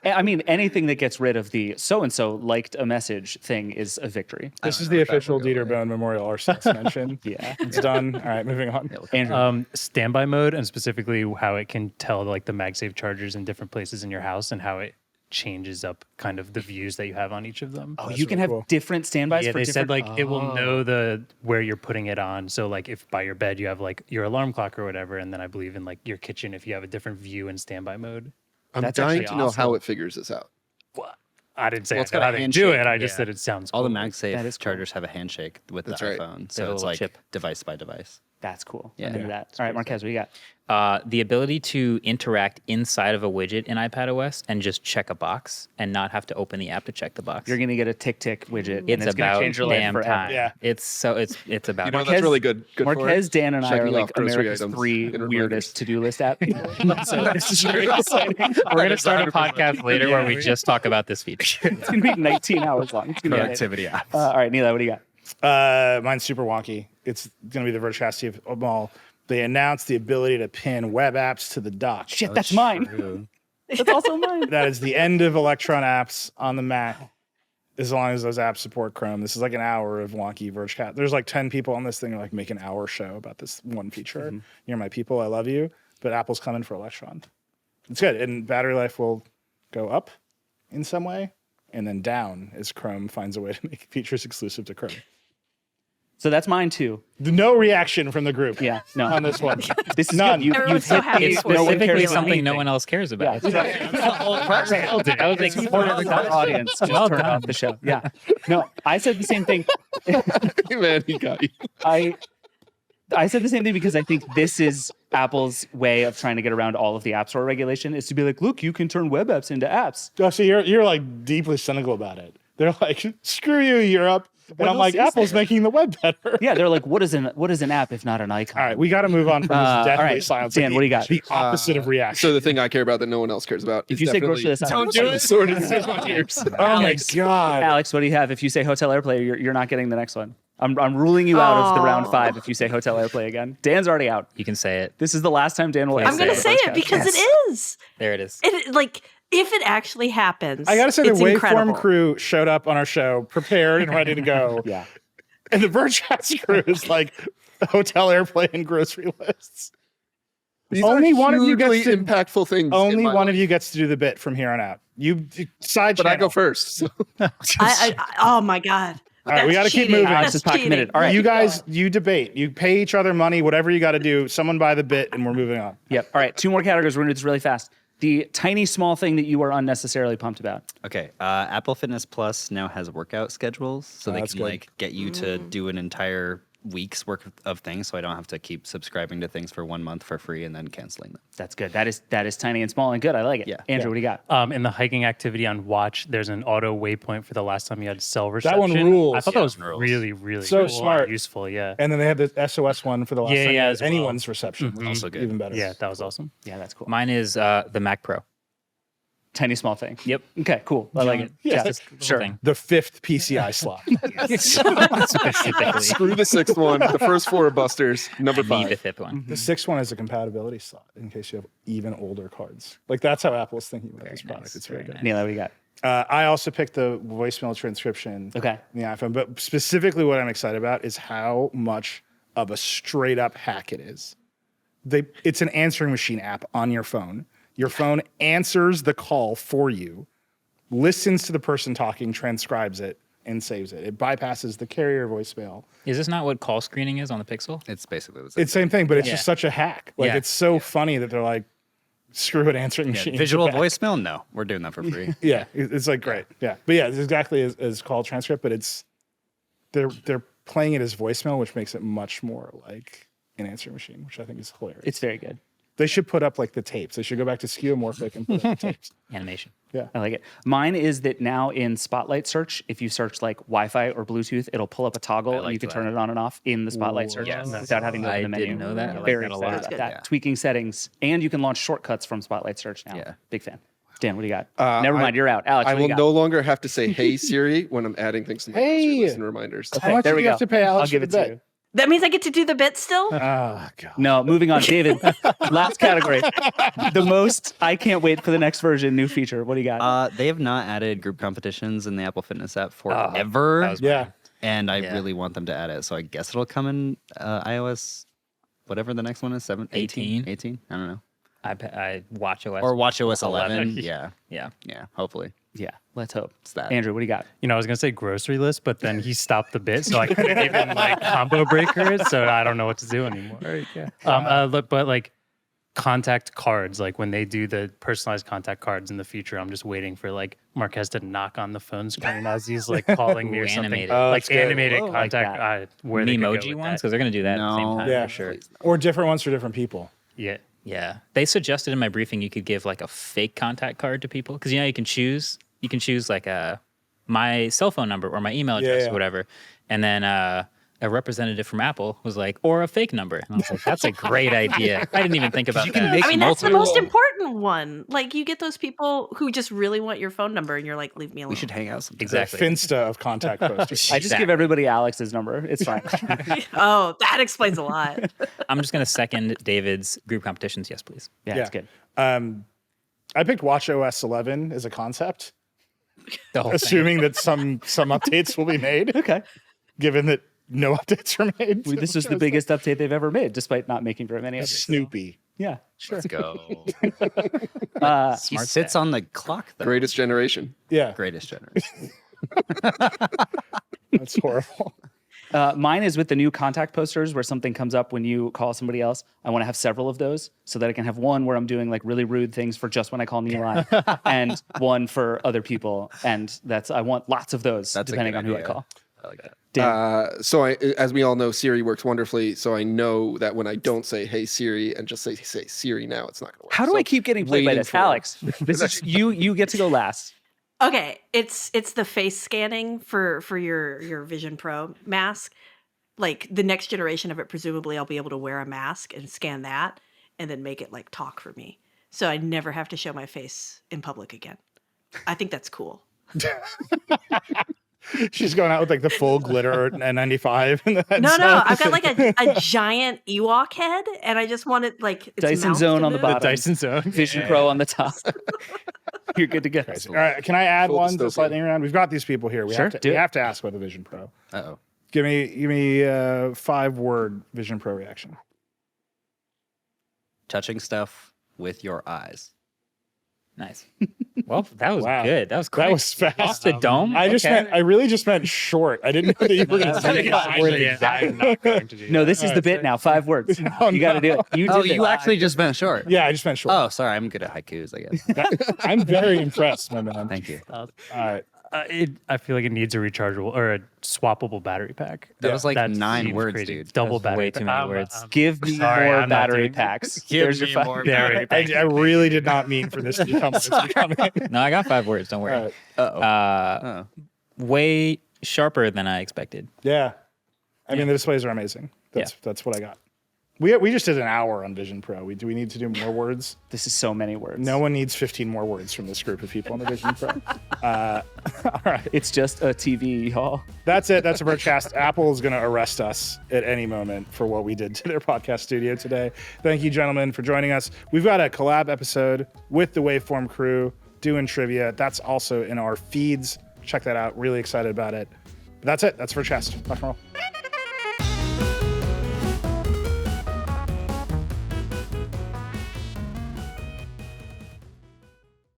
S2: I mean, anything that gets rid of the so-and-so liked a message thing is a victory.
S1: This is the official Dieter Bohn Memorial RCS mention.
S2: Yeah.
S1: It's done. All right, moving on.
S2: Andrew.
S5: Standby mode, and specifically how it can tell like the MagSafe chargers in different places in your house and how it changes up kind of the views that you have on each of them.
S2: Oh, you can have
S1: cool.
S2: different standbys
S5: Yeah,
S2: for
S5: they
S2: different...
S5: said like it will know where you're putting it on. So like if by your bed you have like your alarm clock or whatever, and then I believe in like your kitchen if you have a different view in standby mode.
S3: I'm
S2: That's
S3: dying
S2: actually
S3: to know
S2: awesome.
S3: how it figures this out.
S5: I didn't say
S6: Well, it's
S5: I
S6: got a
S5: how they do
S6: handshake.
S5: it. I just
S7: Yeah.
S5: said it sounds
S6: All the
S5: cool.
S2: That
S6: MagSafe
S2: is cool.
S6: chargers have a handshake with
S3: That's
S6: the
S3: right.
S6: iPhone,
S2: They have
S6: so
S2: a
S6: it's
S2: little
S6: like
S2: chip.
S6: device by device.
S2: That's cool.
S6: Yeah.
S2: I knew that. All right, Marquez, what do you got?
S7: The ability to interact inside of a widget in iPadOS and just check a box and not have to open the app to check the box.
S2: You're going to get a tick widget. and
S7: it's
S2: it's going to
S7: about
S2: change your life
S7: damn
S2: forever.
S7: time.
S1: Yeah.
S7: It's about
S3: You know,
S7: it.
S3: that's really good. Good for
S2: Marquez,
S3: it.
S2: Dan, and I are
S3: Checking
S2: like
S3: off grocery
S2: America's
S3: items
S2: 3
S3: in reminders.
S2: weirdest to-do list apps. So this is very exciting.
S7: We're gonna start a podcast later where we just talk about this feature.
S2: It's going to be 19 hours long. It's gonna be amazing.
S6: Productivity apps.
S2: All right, Nilay, what do you got?
S1: Mine's super wonky. It's going to be the Vergecast of them all. They announced the ability to pin web apps to the dock.
S2: Shit, that's mine. That's also mine.
S1: That is the end of Electron apps on the Mac, as long as those apps support Chrome. This is like an hour of wonky Vergecast. There's like 10 people on this thing who like make an hour show about this one feature. You're my people. I love you. But Apple's coming for Electron. It's good. And battery life will go up in some way and then down as Chrome finds a way to make features exclusive to Chrome.
S2: So that's mine too.
S1: No reaction from the group
S2: Yeah, no.
S1: on this one.
S2: This is
S1: None.
S2: good. You've
S4: Everyone's so
S2: hit
S4: happy
S2: the-
S4: for
S2: no
S4: you.
S2: one cares
S7: Specifically
S2: about
S7: something no
S2: anything.
S7: one else cares about.
S2: That was like support of the audience. Just
S7: Well
S2: turn
S7: done.
S2: off the show. Yeah. No, I said the same thing.
S3: Man, he got you.
S2: I said the same thing because I think this is Apple's way of trying to get around all of the App Store regulation is to be like, look, you can turn web apps into apps.
S1: Oh, so you're like deeply cynical about it. They're like, screw you, Europe. And I'm
S2: else
S1: like,
S2: is
S1: Apple's making the web better.
S2: Yeah, they're like, what is an app if not an icon?
S1: All right, we got to move on from this
S2: all
S1: deathly
S2: right,
S1: silence.
S2: Dan, what do you got?
S1: The opposite of reaction.
S3: So the thing I care about that no one else cares about.
S2: If
S3: is
S2: you say
S3: definitely-
S2: grocery list,
S3: don't do it. Sword in my ears.
S1: Oh my God.
S2: Alex, what do you have? If you say Hotel Airplay, you're not getting the next one. I'm ruling you out of the round 5 if you say Hotel Airplay again. Dan's already out.
S7: You can say it.
S2: This is the last time Dan will
S4: I'm going to say it because it is.
S7: There it is.
S4: It, like, if it actually happens,
S1: I got to say, the
S4: it's
S1: Waveform
S4: incredible.
S1: crew showed up on our show prepared and ready to go.
S2: Yeah.
S1: And the Vergecast crew is like Hotel Airplay and grocery lists.
S3: These
S1: Only
S3: are
S1: one of you gets
S3: hugely
S1: to-
S3: impactful things. in
S1: Only
S3: my
S1: one
S3: life.
S1: of you gets to do the bit from here on out. You side
S3: But I
S1: channel.
S3: go first. So.
S4: Oh my God.
S1: All right, we
S4: That's
S1: got to keep
S4: cheating.
S1: moving.
S2: Alex is pot
S4: cheating.
S2: committed. All right.
S1: You guys, you debate. You pay each other money, whatever you got to do. Someone buy the bit, and we're moving on.
S2: Yep. All right. 2 more categories. We're going to do this really fast. The tiny, small thing that you are unnecessarily pumped about.
S6: Okay, Apple Fitness Plus now has workout schedules, so they
S1: that's
S6: can
S1: good.
S6: like get you to do an entire week's worth of things, so I don't have to keep subscribing to things for 1 month for free and then canceling them.
S2: That's good. That is tiny and small and good. I like it.
S6: Yeah.
S2: Andrew, what do you got?
S5: In the hiking activity on Watch, there's an auto waypoint for the last time you had cell
S1: That
S5: reception.
S1: one rules.
S5: I thought that was really, really
S1: So
S5: cool
S1: smart.
S5: and useful. Yeah.
S1: And then they had the SOS one for the last
S5: Yeah,
S1: time.
S5: yeah,
S1: you had
S5: as well.
S1: anyone's reception. which is
S6: Also good.
S1: Even better.
S5: Yeah, that was awesome.
S2: Yeah, that's cool.
S7: Mine is the Mac Pro.
S2: Tiny, small thing.
S7: Yep.
S2: Okay, cool. I like it.
S1: Yeah.
S7: Just
S2: sure.
S7: thing.
S1: The 5th PCI slot.
S7: Specifically.
S3: Screw the 6th one. The first 4 are busters. Number
S7: I need the
S3: 5.
S7: 5th one.
S1: The 6th one is a compatibility slot in case you have even older cards. Like that's how Apple's thinking about this product.
S7: nice,
S1: It's very
S7: very
S1: good.
S2: Neil, what do you got?
S1: I also picked the voicemail transcription
S2: Okay.
S1: in the iPhone, but specifically what I'm excited about is how much of a straight up hack it is. It's an answering machine app on your phone. Your phone answers the call for you, listens to the person talking, transcribes it, and saves it. It bypasses the carrier voicemail.
S7: Is this not what call screening is on the Pixel?
S6: It's basically the same.
S1: It's the same thing, but it's
S7: Yeah.
S1: just such a hack. Like
S7: Yeah.
S1: it's so funny that they're like, screw it, answering machine.
S6: Visual voicemail? No, we're doing that for free.
S1: Yeah, it's like great. Yeah, but yeah, it's exactly as call transcript, but it's they're playing it as voicemail, which makes it much more like an answering machine, which I think is hilarious.
S2: It's very good.
S1: They should put up like the tapes. They should go back to skeuomorphic and put up the tapes.
S7: Animation.
S1: Yeah.
S2: I like it. Mine is that now in Spotlight search, if you search like Wi-Fi or Bluetooth, it'll pull up a toggle and you can turn it on and off in the Spotlight search without having to open
S7: I
S2: the menu.
S7: didn't know that. I like
S2: Very
S7: that a
S2: excited
S7: lot.
S2: about
S4: That's
S2: that.
S6: good. Yeah.
S2: Tweaking settings, and you can launch shortcuts from Spotlight search now.
S6: Yeah.
S2: Big fan. Dan, what do you got? Never mind, you're out. Alex,
S3: I
S2: what do
S3: will
S2: you got?
S3: no longer have to say "Hey Siri" when I'm adding things to my
S1: Hey!
S3: list and reminders.
S1: How much
S2: there
S1: do
S2: we
S1: you
S2: go.
S1: have to pay Alex
S2: I'll
S1: for
S2: give
S1: the
S2: it to
S1: bet?
S2: you.
S4: That means I get to do the bit still?
S1: Oh god.
S2: No, moving on. David, last category. The most, I can't wait for the next version, new feature. What do you got?
S6: They have not added group competitions in the Apple Fitness app forever.
S1: Yeah.
S6: And I
S7: Yeah.
S6: really want them to add it. So I guess it'll come in iOS, whatever the next one is, 18? 18? I don't know.
S7: I watch OS.
S6: Or WatchOS
S7: 11.
S6: 11. Yeah.
S7: Yeah.
S6: Yeah. Hopefully.
S2: Yeah, let's hope.
S6: It's that.
S2: Andrew, what do you got?
S5: I was gonna say grocery list, but then he stopped the bit, so I couldn't even like combo breaker it. So I don't know what to do anymore. But like contact cards, like when they do the personalized contact cards in the future, I'm just waiting for like Marques to knock on the phone screen as he's like calling me or
S7: Ooh,
S5: something.
S7: animated.
S1: Oh,
S5: Like
S1: that's good.
S5: animated
S2: Whoa, like
S5: contact.
S2: that.
S5: Where they could go
S7: Memoji
S5: with
S7: ones?
S5: that.
S7: Because they're going to do that at the same
S6: No.
S7: time.
S1: Yeah.
S7: For sure.
S1: Or different ones for different people.
S5: Yeah.
S7: Yeah. They suggested in my briefing you could give like a fake contact card to people. Because, you can choose like my cell phone number or my email address
S1: Yeah.
S7: or whatever. And then a representative from Apple was like, or a fake number. And I was like, that's a great idea. I didn't even think about that.
S4: I mean, that's the
S6: multiple-
S4: most important one. Like, you get those people who just really want your phone number, and you're like, leave me alone.
S6: We should hang out sometime.
S7: Exactly.
S1: The Finsta of contact posters.
S2: I just give everybody Alex's number. It's fine.
S4: Oh, that explains a lot.
S7: I'm just going to second David's group competitions. Yes, please.
S2: Yeah,
S1: Yeah.
S2: it's good.
S1: I picked WatchOS 11 as a concept,
S7: The whole thing.
S1: assuming that some updates will be made.
S2: Okay.
S1: Given that no updates are made.
S2: This is the biggest update they've ever made, despite not making very many updates.
S1: Snoopy.
S2: Yeah, sure.
S6: Let's go. He
S7: Smart
S6: sits on the clock, though.
S3: Greatest generation.
S1: Yeah,
S6: Greatest generation.
S1: that's horrible.
S2: Mine is with the new contact posters where something comes up when you call somebody else. I want to have several of those so that I can have one where I'm doing like really rude things for just when I call Nilay and one for other people. And I want lots of those
S6: That's a
S2: depending
S6: good
S2: on who I
S6: idea.
S2: call.
S6: I like that.
S3: So as we all know, Siri works wonderfully. So I know that when I don't say "Hey Siri" and just say Siri now, it's not going to work.
S2: How do
S3: So
S2: I keep getting played by
S3: waiting
S2: this?
S3: for-
S2: Alex, this is you get to go last.
S4: Okay, it's the face scanning for your Vision Pro mask. Like the next generation of it, presumably I'll be able to wear a mask and scan that and then make it like talk for me. So I never have to show my face in public again. I think that's cool.
S1: She's going out with like the full glitter N95 and the
S4: No,
S1: headset.
S4: I've got like a giant Ewok head and I just want it like its
S2: Dyson
S4: mouth
S2: Zone
S4: to
S2: on the
S4: move.
S2: bottom.
S5: Dyson Zone.
S2: Vision Pro on the top. You're good to go.
S1: All right, can I add
S3: Full
S1: one to this
S3: dystopia.
S1: lightning round? We've got these people here. We
S2: Sure,
S1: have to,
S2: do
S1: we
S2: it.
S1: have to ask about the Vision Pro.
S6: Uh-oh.
S1: Give me a 5-word Vision Pro reaction.
S6: Touching stuff with your eyes.
S7: Nice. Well, that was
S1: Wow.
S7: good. That was quick.
S1: That was fast.
S7: Off the dome.
S1: I really just meant short. I didn't know that you were going to say it.
S5: I'm not going to do
S2: No,
S5: that.
S2: this is the bit now. 5 words. You got to do it. You did
S6: Oh,
S2: it.
S6: you actually just meant short.
S1: Yeah, I just meant short.
S6: Oh, sorry. I'm good at haikus, I guess.
S1: I'm very impressed, my man.
S6: Thank you.
S1: All right.
S5: I feel like it needs a rechargeable or a swappable battery pack.
S6: That was like
S5: That
S6: 9
S5: seems
S6: words,
S5: crazy.
S6: dude.
S5: Double
S7: That's
S5: battery.
S7: way too many words.
S2: Give me
S5: Sorry,
S2: more
S5: I'm not
S2: battery
S5: doing that.
S2: packs.
S6: Give
S2: There's your
S6: me
S2: 5
S6: more
S5: Battery pack.
S1: I really did not mean for this to become what it's becoming.
S7: No, I got 5 words. Don't worry.
S1: All right.
S6: Uh-oh.
S7: Way sharper than I expected.
S1: Yeah. I mean, the displays are amazing. That's what I got. We just did an hour on Vision Pro. Do we need to do more words?
S2: This is so many words.
S1: No one needs 15 more words from this group of people on the Vision Pro. All right.
S2: It's just a TV, y'all.
S1: That's it. That's a Vergecast. Apple is going to arrest us at any moment for what we did to their podcast studio today. Thank you, gentlemen, for joining us. We've got a collab episode with the Waveform crew doing trivia. That's also in our feeds. Check that out. Really excited about it. But that's it. That's Vergecast. Rock and roll.